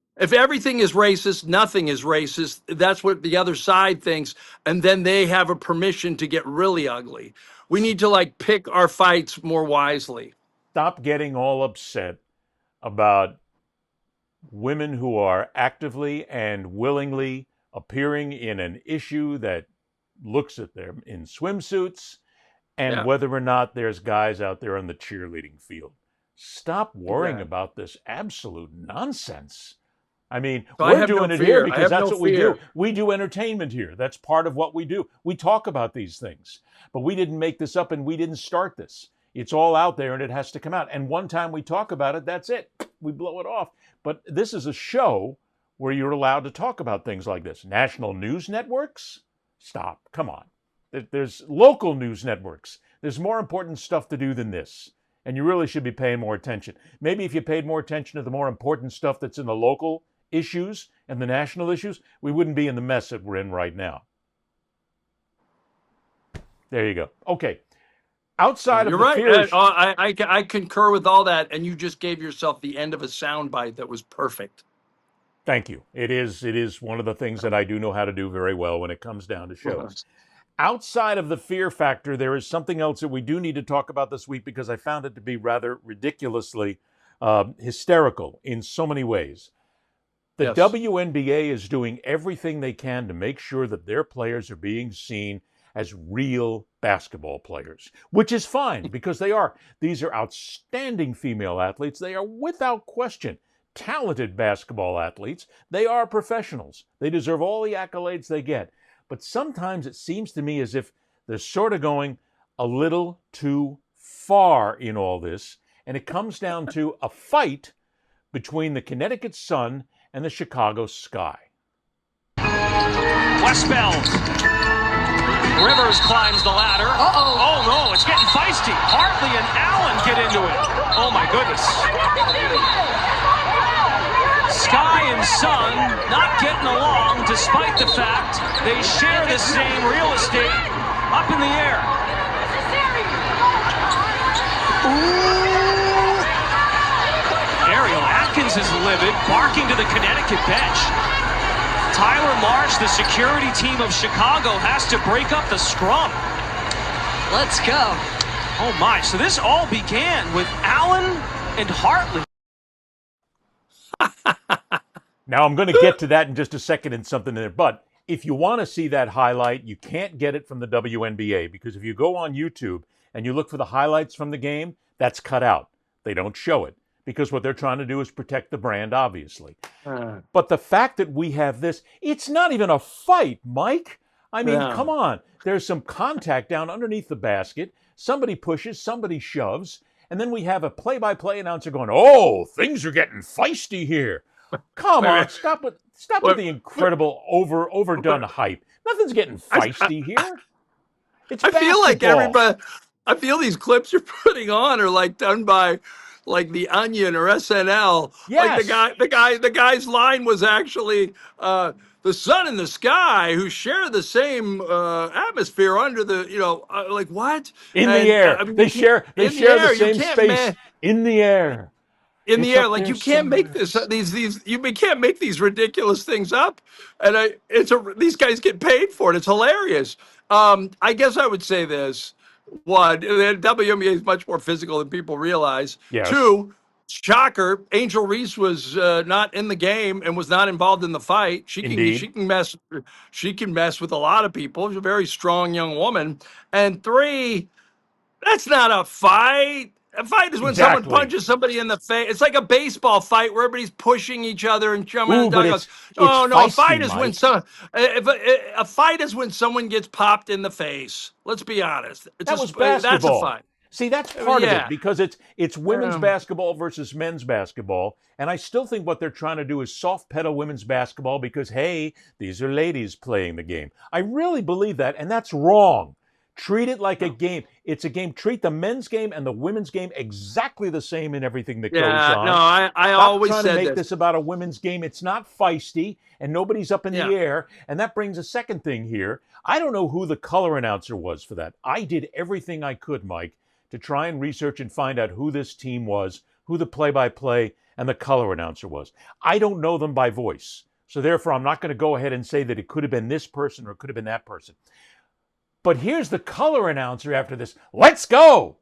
nothing is racist. That's what the other side thinks, and then they have a permission to get really ugly. We need to like pick our fights more wisely. Stop getting all upset about women who are actively and willingly appearing in an issue that looks at them in swimsuits, and whether or not there's guys out there on the cheerleading field. Stop worrying about this absolute nonsense. I mean, we're doing it here because that's what we do. We do entertainment here. That's part of what we do. We talk about these things. But we didn't make this up and we didn't start this. It's all out there and it has to come out. And one time we talk about it, that's it. We blow it off. But this is a show where you're allowed to talk about things like this. National news networks? Stop. Come on. There's local news networks. There's more important stuff to do than this. And you really should be paying more attention. Maybe if you paid more attention to the more important stuff that's in the local issues and the national issues, we wouldn't be in the mess that we're in right now. There you go. Okay. Outside of You're right. I concur with all that, and you just gave yourself the end of a soundbite that was perfect. Thank you. It is one of the things that I do know how to do very well when it comes down to shows. Outside of the fear factor, there is something else that we do need to talk about this week because I found it to be rather ridiculously hysterical in so many ways. The WNBA is doing everything they can to make sure that their players are being seen as real basketball players, which is fine because they are. These are outstanding female athletes. They are without question talented basketball athletes. They are professionals. They deserve all the accolades they get. But sometimes it seems to me as if they're sort of going a little too far in all this, and it comes down to a fight between the Connecticut Sun and the Chicago Sky. Westbeld. Rivers climbs the ladder. Oh no, it's getting feisty. Hartley and Allen get into it. Oh my goodness. Sky and Sun not getting along despite the fact they share the same real estate up in the air. Ariel Atkins is livid, barking to the Connecticut bench. Tyler Marsh, the security team of Chicago, has to break up the scrum. Let's go. Oh my, so this all began with Allen and Hartley. Now, I'm going to get to that in just a second and something there. But if you want to see that highlight, you can't get it from the WNBA because if you go on YouTube and you look for the highlights from the game, that's cut out. They don't show it because what they're trying to do is protect the brand, obviously. But the fact that we have this, it's not even a fight, Mike. I mean, come on. There's some contact down underneath the basket. Somebody pushes, somebody shoves. And then we have a play-by-play announcer going, oh, things are getting feisty here. Come on, stop with the incredible overdone hype. Nothing's getting feisty here. It's basketball. I feel these clips you're putting on are like done by like The Onion or SNL. Yes. Like the guy's line was actually the sun and the sky who share the same atmosphere under the, like what? In the air. They share the same space in the air. In the air, like you can't make you can't make these ridiculous things up, and these guys get paid for it. It's hilarious. I guess I would say this: one, the WNBA is much more physical than people realize. Yes. Two, shocker, Angel Reese was not in the game and was not involved in the fight. She can mess with a lot of people. She's a very strong young woman. And three, that's not a fight. A fight is when someone punches somebody in the face. It's like a baseball fight where everybody's pushing each other and jumping in the dugouts. A fight is when a fight is when someone gets popped in the face. Let's be honest. That was basketball. That's a fight. See, that's part of Yeah. it because it's women's basketball versus men's basketball. And I still think what they're trying to do is soft pedal women's basketball because, hey, these are ladies playing the game. I really believe that, and that's wrong. Treat it like a game. It's a game. Treat the men's game and the women's game exactly the same in everything that goes on. No, I Stop always trying said to make this about a women's game. It's not feisty, and nobody's up in the air. And that brings a second thing here. I don't know who the color announcer was for that. I did everything I could, Mike, to try and research and find out who this team was, who the play-by-play and the color announcer was. I don't know them by voice. So therefore, I'm not going to go ahead and say that it could have been this person or it could have been that person. But here's the color announcer after this. Let's go.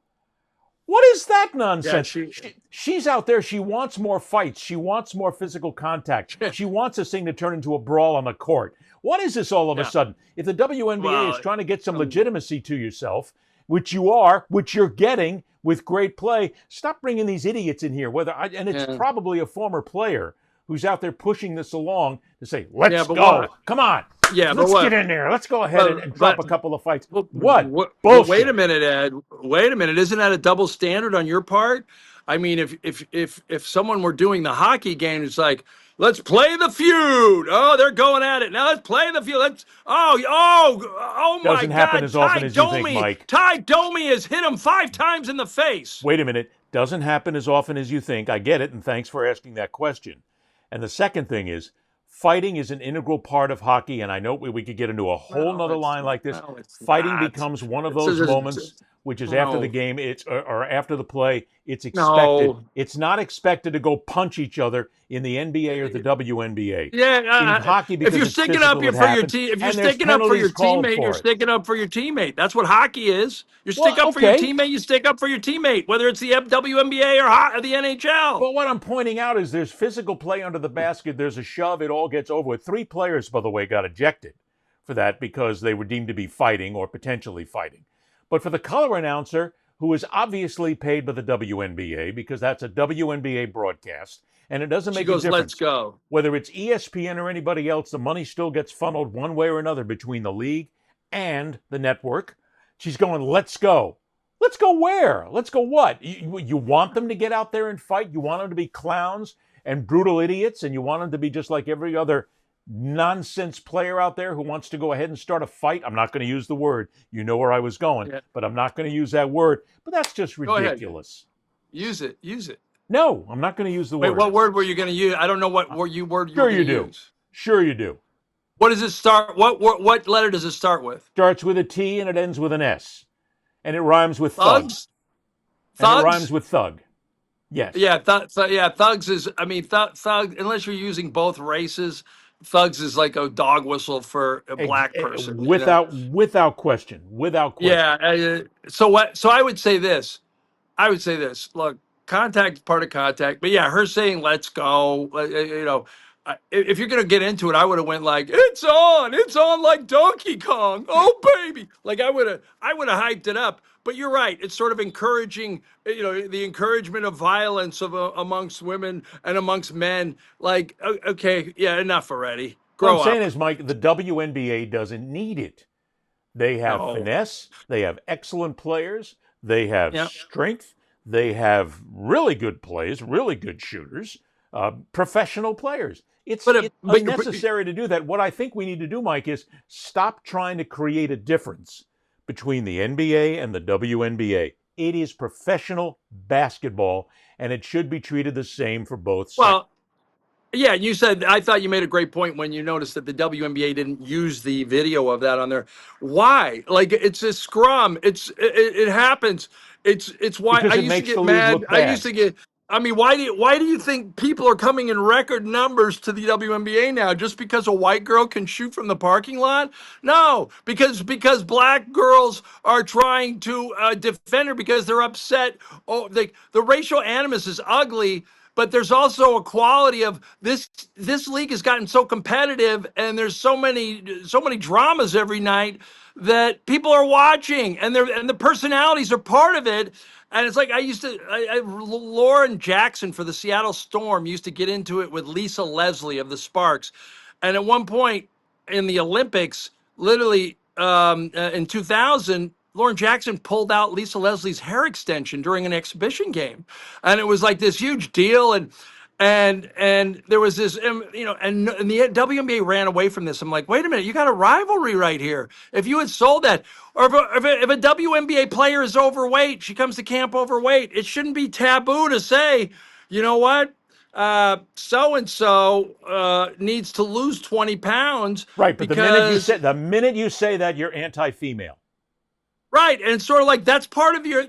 What is that nonsense? Yeah, she's out there. She wants more fights. She wants more physical contact. She wants this thing to turn into a brawl on the court. What is this all of a sudden? If the WNBA is trying to get some legitimacy to yourself, which you are, which you're getting with great play, stop bringing these idiots in here. And it's probably a former player who's out there pushing this along to say, let's go. Come on. Yeah, let's get in there. Let's go ahead and drop a couple of fights. What? Wait a minute, Ed. Wait a minute. Isn't that a double standard on your part? I mean, if someone were doing the hockey game, it's like, let's play the feud. Oh, they're going at it. Now let's play the feud. Oh my God. Doesn't happen as often as you think, Mike. Ty Domi has hit him 5 times in the face. Wait a minute. Doesn't happen as often as you think. I get it, and thanks for asking that question. And the second thing is, fighting is an integral part of hockey, and I know we could get into a whole nother line like this. Fighting becomes one of those moments, which is after the game, or after the play. It's expected. No. It's not expected to go punch each other in the NBA or the WNBA. Yeah, in hockey, because if you're sticking up for your team, if you're sticking up for your teammate, you're sticking up for your teammate. That's what hockey is. You stick up for your teammate. You stick up for your teammate, whether it's the WNBA or the NHL. But what I'm pointing out is there's physical play under the basket. There's a shove. It all gets over with. 3 players, by the way, got ejected for that because they were deemed to be fighting or potentially fighting. But for the color announcer, who is obviously paid by the WNBA because that's a WNBA broadcast, and it doesn't make a difference. Let's go. Whether it's ESPN or anybody else, the money still gets funneled one way or another between the league and the network. She's going, let's go. Let's go where? Let's go what? You want them to get out there and fight? You want them to be clowns and brutal idiots, and you want them to be just like every other nonsense player out there who wants to go ahead and start a fight? I'm not going to use the word. You know where I was going, but I'm not going to use that word. But that's just ridiculous. Use it. No, I'm not going to use the word. Wait, what word were you going to use? I don't know what word you were going to use. Sure you do. What does it start? What letter does it start with? Starts with a T and it ends with an S. And it rhymes with thugs. And it rhymes with thug. Yes. Yeah, thugs is, thug, unless you're using both races, thugs is like a dog whistle for a black person. Without question. Yeah. So I would say this. Look, contact is part of contact. But yeah, her saying, let's go, if you're going to get into it, I would have went like, it's on like Donkey Kong. Oh, baby. Like I would have hyped it up. But you're right. It's sort of encouraging, the encouragement of violence amongst women and amongst men. Like, okay, yeah, enough already. Grow up. What I'm saying is, Mike, the WNBA doesn't need it. They have finesse. They have excellent players. They have strength. They have really good players, really good shooters, professional players. It's unnecessary to do that. What I think we need to do, Mike, is stop trying to create a difference between the NBA and the WNBA. It is professional basketball, and it should be treated the same for both sides. Well, yeah, you said, I thought you made a great point when you noticed that the WNBA didn't use the video of that on there. Why? Like, it's a scrum. It happens. It's why I used to get mad. Why do you think people are coming in record numbers to the WNBA now just because a white girl can shoot from the parking lot? No, because black girls are trying to defend her because they're upset. Oh, the racial animus is ugly, but there's also a quality of this league has gotten so competitive and there's so many dramas every night that people are watching and the personalities are part of it. And it's like Lauren Jackson for the Seattle Storm used to get into it with Lisa Leslie of the Sparks. And at one point in the Olympics, literally in 2000, Lauren Jackson pulled out Lisa Leslie's hair extension during an exhibition game, and it was like this huge deal. And there was this, and the WNBA ran away from this. I'm like, wait a minute, you got a rivalry right here. If you had sold that, or if a WNBA player is overweight, she comes to camp overweight, it shouldn't be taboo to say, you know what, so and so needs to lose 20 pounds. Right, but the minute you say that, you're anti-female. Right, and it's sort of like that's part of your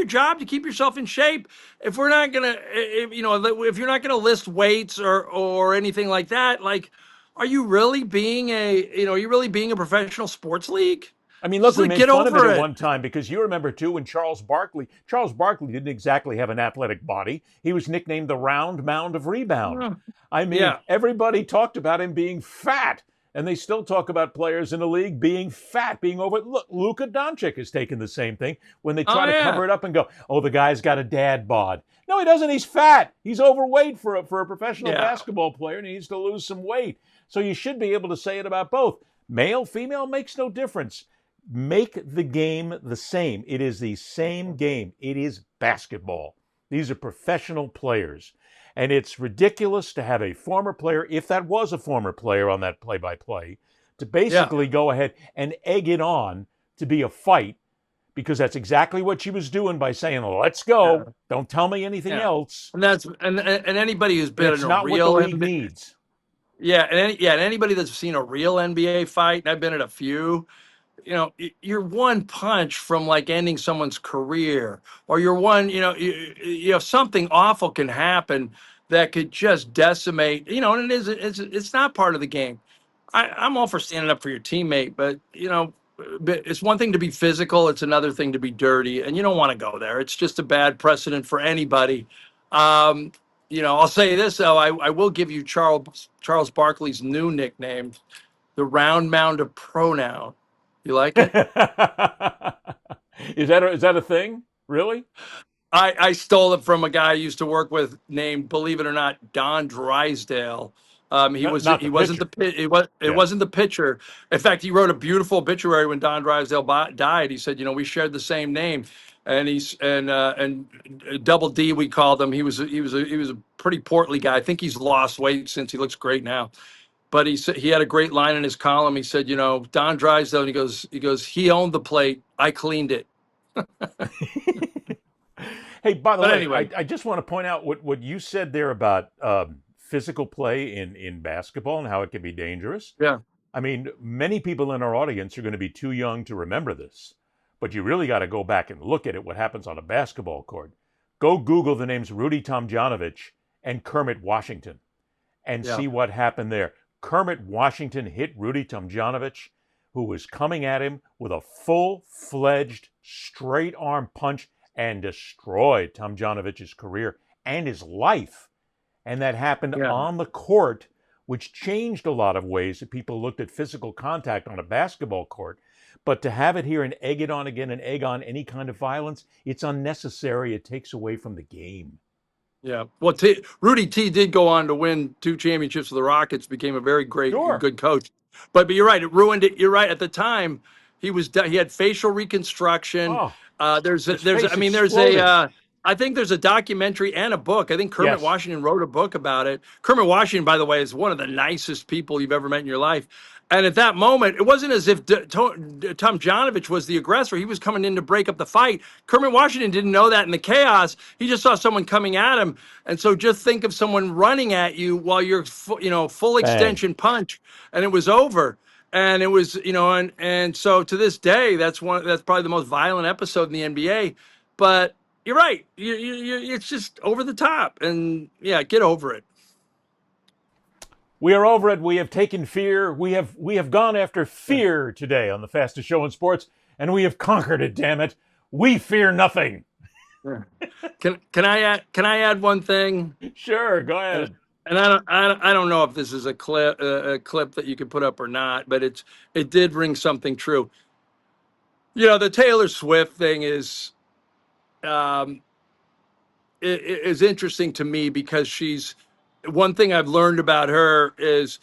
job to keep yourself in shape. If we're not gonna, if you're not gonna list weights or anything like that, like, are you really being a professional sports league? I mean, look, we made fun of it at one time because you remember too when Charles Barkley didn't exactly have an athletic body. He was nicknamed the round mound of rebound. I mean, everybody talked about him being fat. And they still talk about players in the league being fat, being over. Look, Luka Doncic has taken the same thing when they try to cover it up and go, oh, the guy's got a dad bod. No, he doesn't. He's fat. He's overweight for a professional basketball player, and he needs to lose some weight. So you should be able to say it about both. Male, female makes no difference. Make the game the same. It is the same game. It is basketball. These are professional players. And it's ridiculous to have a former player, if that was a former player on that play-by-play, to basically go ahead and egg it on to be a fight, because that's exactly what she was doing by saying, let's go, don't tell me anything else. And that's and anybody who's been in a real what the league needs. Yeah, and anybody that's seen a real NBA fight, and I've been at a few, you're one punch from like ending someone's career, or you're one, something awful can happen that could just decimate, and it's not part of the game. I'm all for standing up for your teammate, but it's one thing to be physical, it's another thing to be dirty, and you don't want to go there. It's just a bad precedent for anybody. I'll say this though, I will give you Charles Barkley's new nickname, the round mound of pronoun. You like it? Is that a thing? Really? I stole it from a guy I used to work with named, believe it or not, Don Drysdale. It wasn't the pitcher. In fact, he wrote a beautiful obituary when Don Drysdale died. He said, we shared the same name, and Double D we called him. He was a pretty portly guy. I think he's lost weight since. He looks great now. But he said he had a great line in his column. He said, Don Drysdale, and he goes, he owned the plate. I cleaned it. Hey, by the way, anyway, I just want to point out what you said there about physical play in basketball and how it can be dangerous. Yeah. I mean, many people in our audience are going to be too young to remember this, but you really got to go back and look at it, what happens on a basketball court. Go Google the names Rudy Tomjanovich and Kermit Washington and see what happened there. Kermit Washington hit Rudy Tomjanovich, who was coming at him with a full-fledged straight-arm punch, and destroyed Tomjanovich's career and his life. And that happened on the court, which changed a lot of ways that people looked at physical contact on a basketball court. But to have it here and egg it on again and egg on any kind of violence, it's unnecessary. It takes away from the game. Yeah. Well, Rudy T did go on to win 2 championships with the Rockets, became a very great, good coach. But you're right. It ruined it. You're right. At the time, he had facial reconstruction. I think there's a documentary and a book. I think Kermit Washington wrote a book about it. Kermit Washington, by the way, is one of the nicest people you've ever met in your life. And at that moment, it wasn't as if Tomjanovich was the aggressor. He was coming in to break up the fight. Kermit Washington didn't know that in the chaos. He just saw someone coming at him. And so just think of someone running at you while you're, full extension punch, and it was over. And it was, and so to this day, that's probably the most violent episode in the NBA. But you're right. It's just over the top. And get over it. We are over it. We have taken fear. We have gone after fear today on the fastest show in sports, and we have conquered it. Damn it! We fear nothing. Can I add one thing? Sure, go ahead. And I don't know if this is a clip that you can put up or not, but it did ring something true. The Taylor Swift thing is interesting to me because she's. One thing I've learned about her is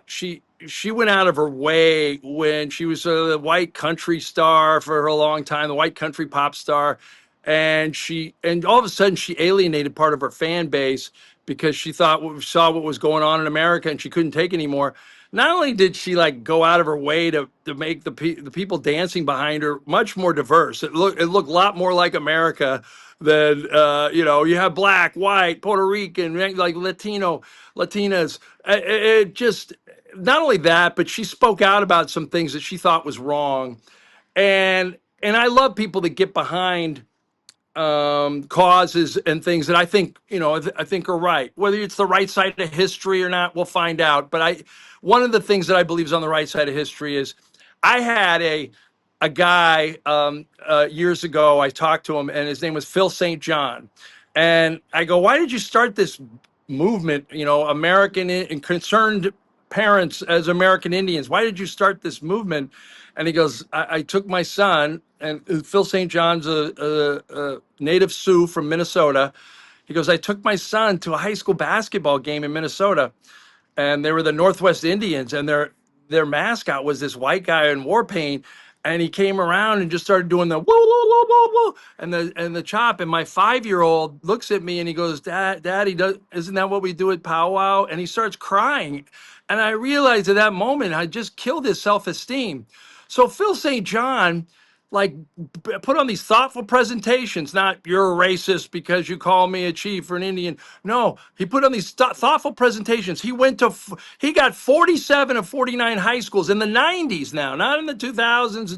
she she went out of her way when she was a white country star for a long time, the white country pop star, and all of a sudden she alienated part of her fan base because she saw what was going on in America and she couldn't take anymore. Not only did she like go out of her way to make the people dancing behind her much more diverse. It looked a lot more like America than you have black, white, Puerto Rican, like Latinas. It just not only that, but she spoke out about some things that she thought was wrong, and I love people that get behind causes and things that I think I think are right. Whether it's the right side of history or not, we'll find out. But one of the things that I believe is on the right side of history is I had a guy years ago. I talked to him, and his name was Phil St. John, and I go, "Why did you start this movement? American and concerned parents as American Indians. Why did you start this movement?" And he goes, I took my son, and Phil St. John's a native Sioux from Minnesota. He goes, I took my son to a high school basketball game in Minnesota, and they were the Northwest Indians, and their mascot was this white guy in war paint, and he came around and just started doing the whoa, whoa, whoa, whoa, whoa, and the chop. And my 5-year-old looks at me and he goes, Daddy, isn't that what we do at powwow? And he starts crying. And I realized at that moment, I just killed his self-esteem. So Phil St. John, put on these thoughtful presentations, not you're a racist because you call me a chief or an Indian. No, he put on these thoughtful presentations. He got 47 of 49 high schools in the 90s now, not in the 2000s,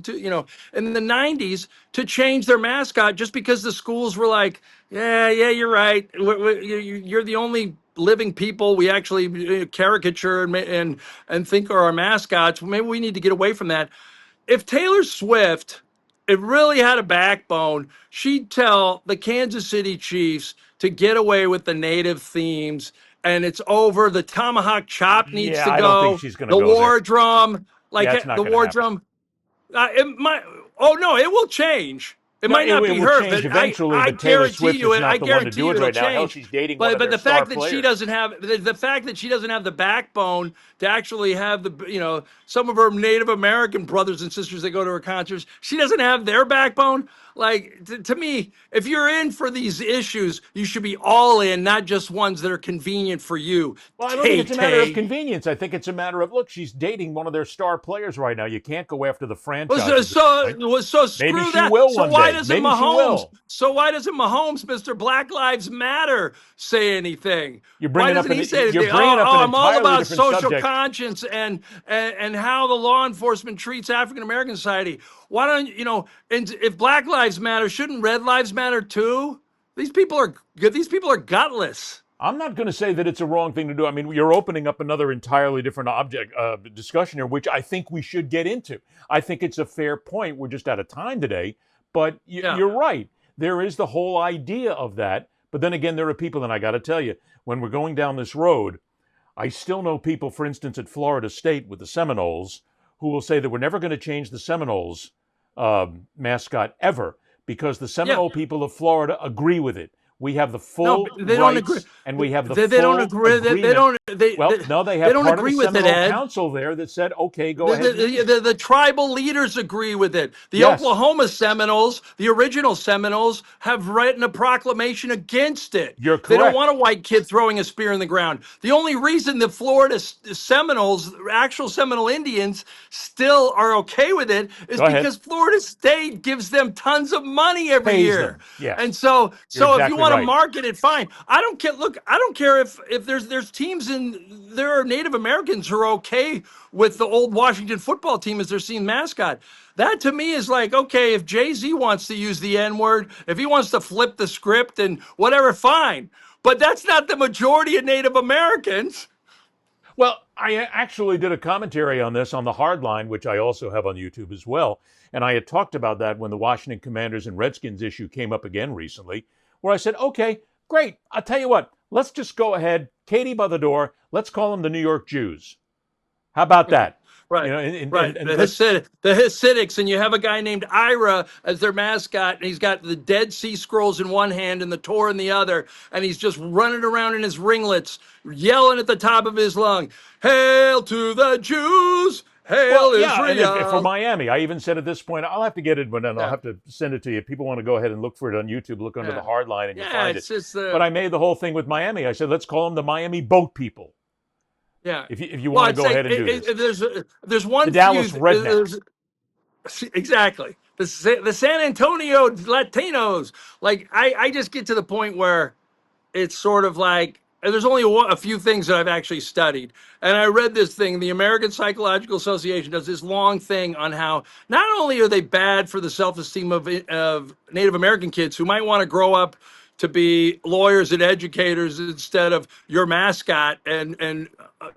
in the 90s to change their mascot just because the schools were like, yeah, you're right. You're the only living people we actually caricature and think are our mascots. Maybe we need to get away from that. If Taylor Swift, it really had a backbone, she'd tell the Kansas City Chiefs to get away with the native themes, and it's over. The tomahawk chop needs to go. I don't think she's going to go the war there. drum, The war drum. It will change. It might not be her, but eventually, I Taylor Swift guarantee you is not I the one to guarantee do you it it'll right now. Hell, change. she's dating But one of the their star fact that players. she doesn't have the backbone to actually have some of her Native American brothers and sisters that go to her concerts, she doesn't have their backbone. To me, if you're in for these issues, you should be all in, not just ones that are convenient for you. Well, I don't think it's a matter of convenience. I think it's a matter of, look, she's dating one of their star players right now. You can't go after the franchise. So screw Maybe she that. will So one why day. doesn't Maybe she will. So why doesn't Mahomes, Mr. Black Lives Matter, say anything? You're bringing Why up doesn't he say you're anything? bringing up an I'm all entirely about different social subject. conscience and how the law enforcement treats African American society. Why don't and if Black Lives Matter, shouldn't Red Lives Matter too? These people are gutless. I'm not going to say that it's a wrong thing to do. I mean, you're opening up another entirely different discussion here, which I think we should get into. I think it's a fair point. We're just out of time today. But you're right. There is the whole idea of that. But then again, there are people, and I got to tell you, when we're going down this road, I still know people, for instance, at Florida State with the Seminoles, who will say that we're never going to change the Seminoles mascot ever because the Seminole people of Florida agree with it. We have the full rights, and we have the full don't agree. Agreement. They have don't part agree of the with it, Seminole Ed. Council there that said, okay, go ahead. The tribal leaders agree with it. The Oklahoma Seminoles, the original Seminoles, have written a proclamation against it. You're correct. They don't want a white kid throwing a spear in the ground. The only reason the Florida Seminoles, actual Seminole Indians, still are okay with it is because Florida State gives them tons of money every year. Yes. And so You're if you want to right. market it, fine. I don't care. Look, I don't care if there's teams there are Native Americans who are okay with the old Washington football team as their team mascot. That to me is like, okay, if Jay-Z wants to use the N-word, if he wants to flip the script and whatever, fine. But that's not the majority of Native Americans. Well, I actually did a commentary on this on the Hardline, which I also have on YouTube as well. And I had talked about that when the Washington Commanders and Redskins issue came up again recently, where I said, okay, great. I'll tell you what, let's just go ahead, Katie by the door, let's call them the New York Jews. How about that? Right. You know, The Hasidics, and you have a guy named Ira as their mascot, and he's got the Dead Sea Scrolls in one hand and the Torah in the other, and he's just running around in his ringlets, yelling at the top of his lung, "Hail to the Jews! Hail Israel!" And if for Miami, I even said at this point, I'll have to get it, but then I'll have to send it to you. If people want to go ahead and look for it on YouTube, look under the hard line and you find it. But I made the whole thing with Miami. I said, let's call them the Miami Boat People. Yeah. If you want to go ahead and do this. There's one the Dallas Rednecks. Exactly. The San Antonio Latinos. Like, I just get to the point where it's sort of like, and there's only a few things that I've actually studied. And I read this thing, the American Psychological Association does this long thing on how not only are they bad for the self-esteem of Native American kids who might want to grow up to be lawyers and educators instead of your mascot, and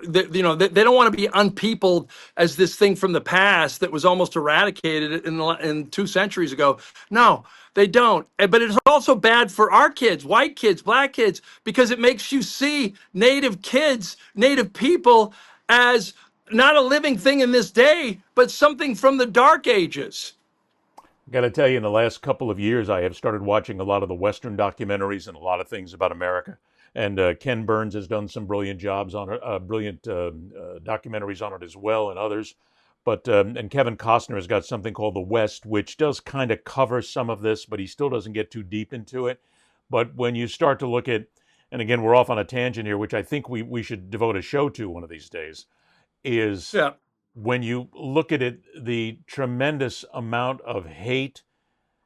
they don't want to be unpeopled as this thing from the past that was almost eradicated in 2 centuries ago. No, they don't. But it's also bad for our kids, white kids, black kids, because it makes you see Native kids, Native people, as not a living thing in this day, but something from the Dark Ages. Got to tell you, in the last couple of years, I have started watching a lot of the Western documentaries and a lot of things about America. And Ken Burns has done some brilliant jobs on it, brilliant documentaries on it as well, and others. But and Kevin Costner has got something called The West, which does kind of cover some of this, but he still doesn't get too deep into it. But when you start to look at, and again, we're off on a tangent here, which I think we should devote a show to one of these days, is when you look at it, the tremendous amount of hate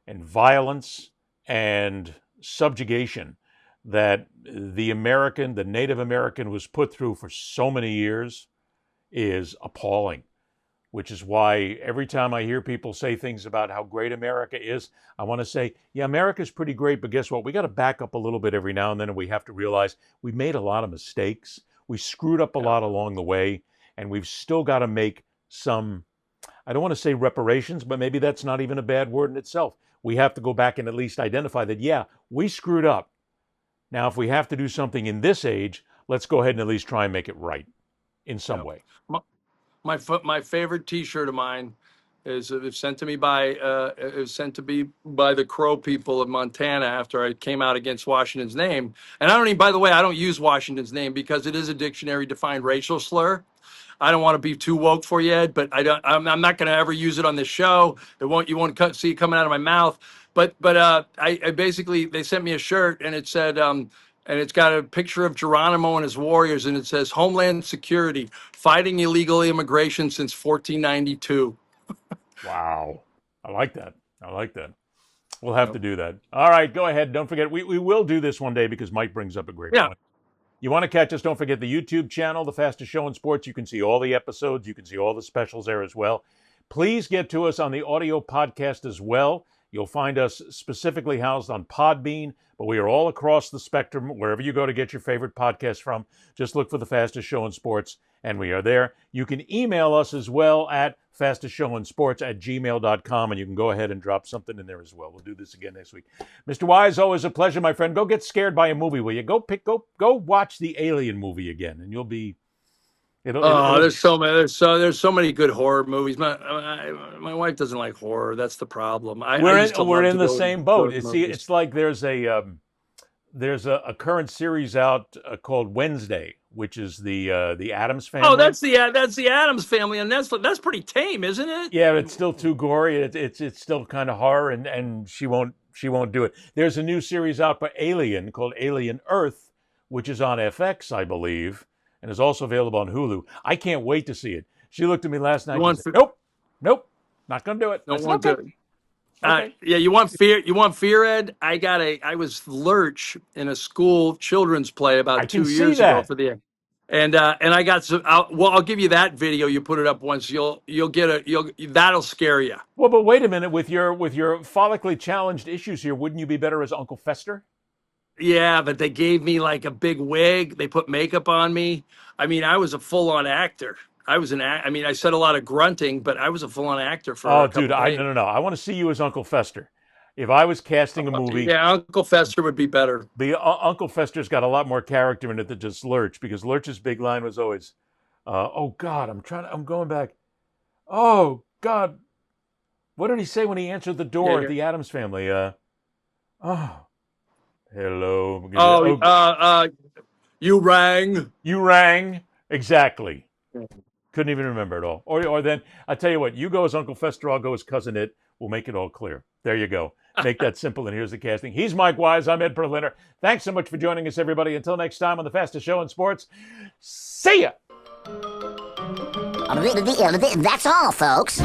and violence and subjugation that the Native American was put through for so many years is appalling, which is why every time I hear people say things about how great America is, I want to say, yeah, America's pretty great, but guess what? We got to back up a little bit every now and then, and we have to realize we made a lot of mistakes. We screwed up a lot along the way, and we've still got to make some, I don't want to say reparations, but maybe that's not even a bad word in itself. We have to go back and at least identify that, yeah, we screwed up. Now, if we have to do something in this age, let's go ahead and at least try and make it right in some way. My favorite T-shirt of mine is sent to me by the Crow people of Montana after I came out against Washington's name. And by the way, I don't use Washington's name because it is a dictionary defined racial slur. I don't want to be too woke for you, Ed, but I'm not going to ever use it on this show. You won't see it coming out of my mouth. But I basically, they sent me a shirt and it said, and it's got a picture of Geronimo and his warriors, and it says Homeland Security, fighting illegal immigration since 1492. Wow. I like that. We'll have to do that. All right, go ahead. Don't forget, we will do this one day because Mike brings up a great point. You want to catch us, don't forget the YouTube channel, The Fastest Show in Sports. You can see all the episodes. You can see all the specials there as well. Please get to us on the audio podcast as well. You'll find us specifically housed on Podbean, but we are all across the spectrum. Wherever you go to get your favorite podcast from, just look for The Fastest Show in Sports, and we are there. You can email us as well at fastestshowinsports@gmail.com, and you can go ahead and drop something in there as well. We'll do this again next week. Mr. Wise, always a pleasure, my friend. Go get scared by a movie, will you? Go watch the Alien movie again, and you'll be... There's so many good horror movies. My wife doesn't like horror. That's the problem. We're in the same boat. It's like there's a current series out called Wednesday, which is the Addams Family. Oh, that's the Addams Family on Netflix. That's pretty tame, isn't it? Yeah, it's still too gory. It's still kind of horror, and she won't do it. There's a new series out for Alien called Alien Earth, which is on FX, I believe, and is also available on Hulu. I can't wait to see it. She looked at me last night and said, nope, not going to do it. Don't want to. Okay. Yeah, you want fear? You want fear, Ed? I was Lurch in a school children's play about 2 years ago for the, and I got some. I'll give you that video. You put it up once. That'll scare you. Well, but wait a minute. With your follically challenged issues here, wouldn't you be better as Uncle Fester? Yeah, but they gave me like a big wig. They put makeup on me. I mean, I was a full-on actor. I said a lot of grunting, but I was a full-on actor for. Oh, dude, no. I want to see you as Uncle Fester. If I was casting a movie, yeah, Uncle Fester would be better. Uncle Fester's got a lot more character in it than just Lurch, because Lurch's big line was always, "Oh God, I'm going back. Oh, God. What did he say when he answered the door at the Addams Family? Hello. You rang. You rang. Exactly. Couldn't even remember it all. Or then, I tell you what, you go as Uncle Fester, I'll go as Cousin It. We'll make it all clear. There you go. Make that simple, and here's the casting. He's Mike Wise. I'm Ed Berliner. Thanks so much for joining us, everybody. Until next time on the fastest show in sports, see ya! That's all, folks.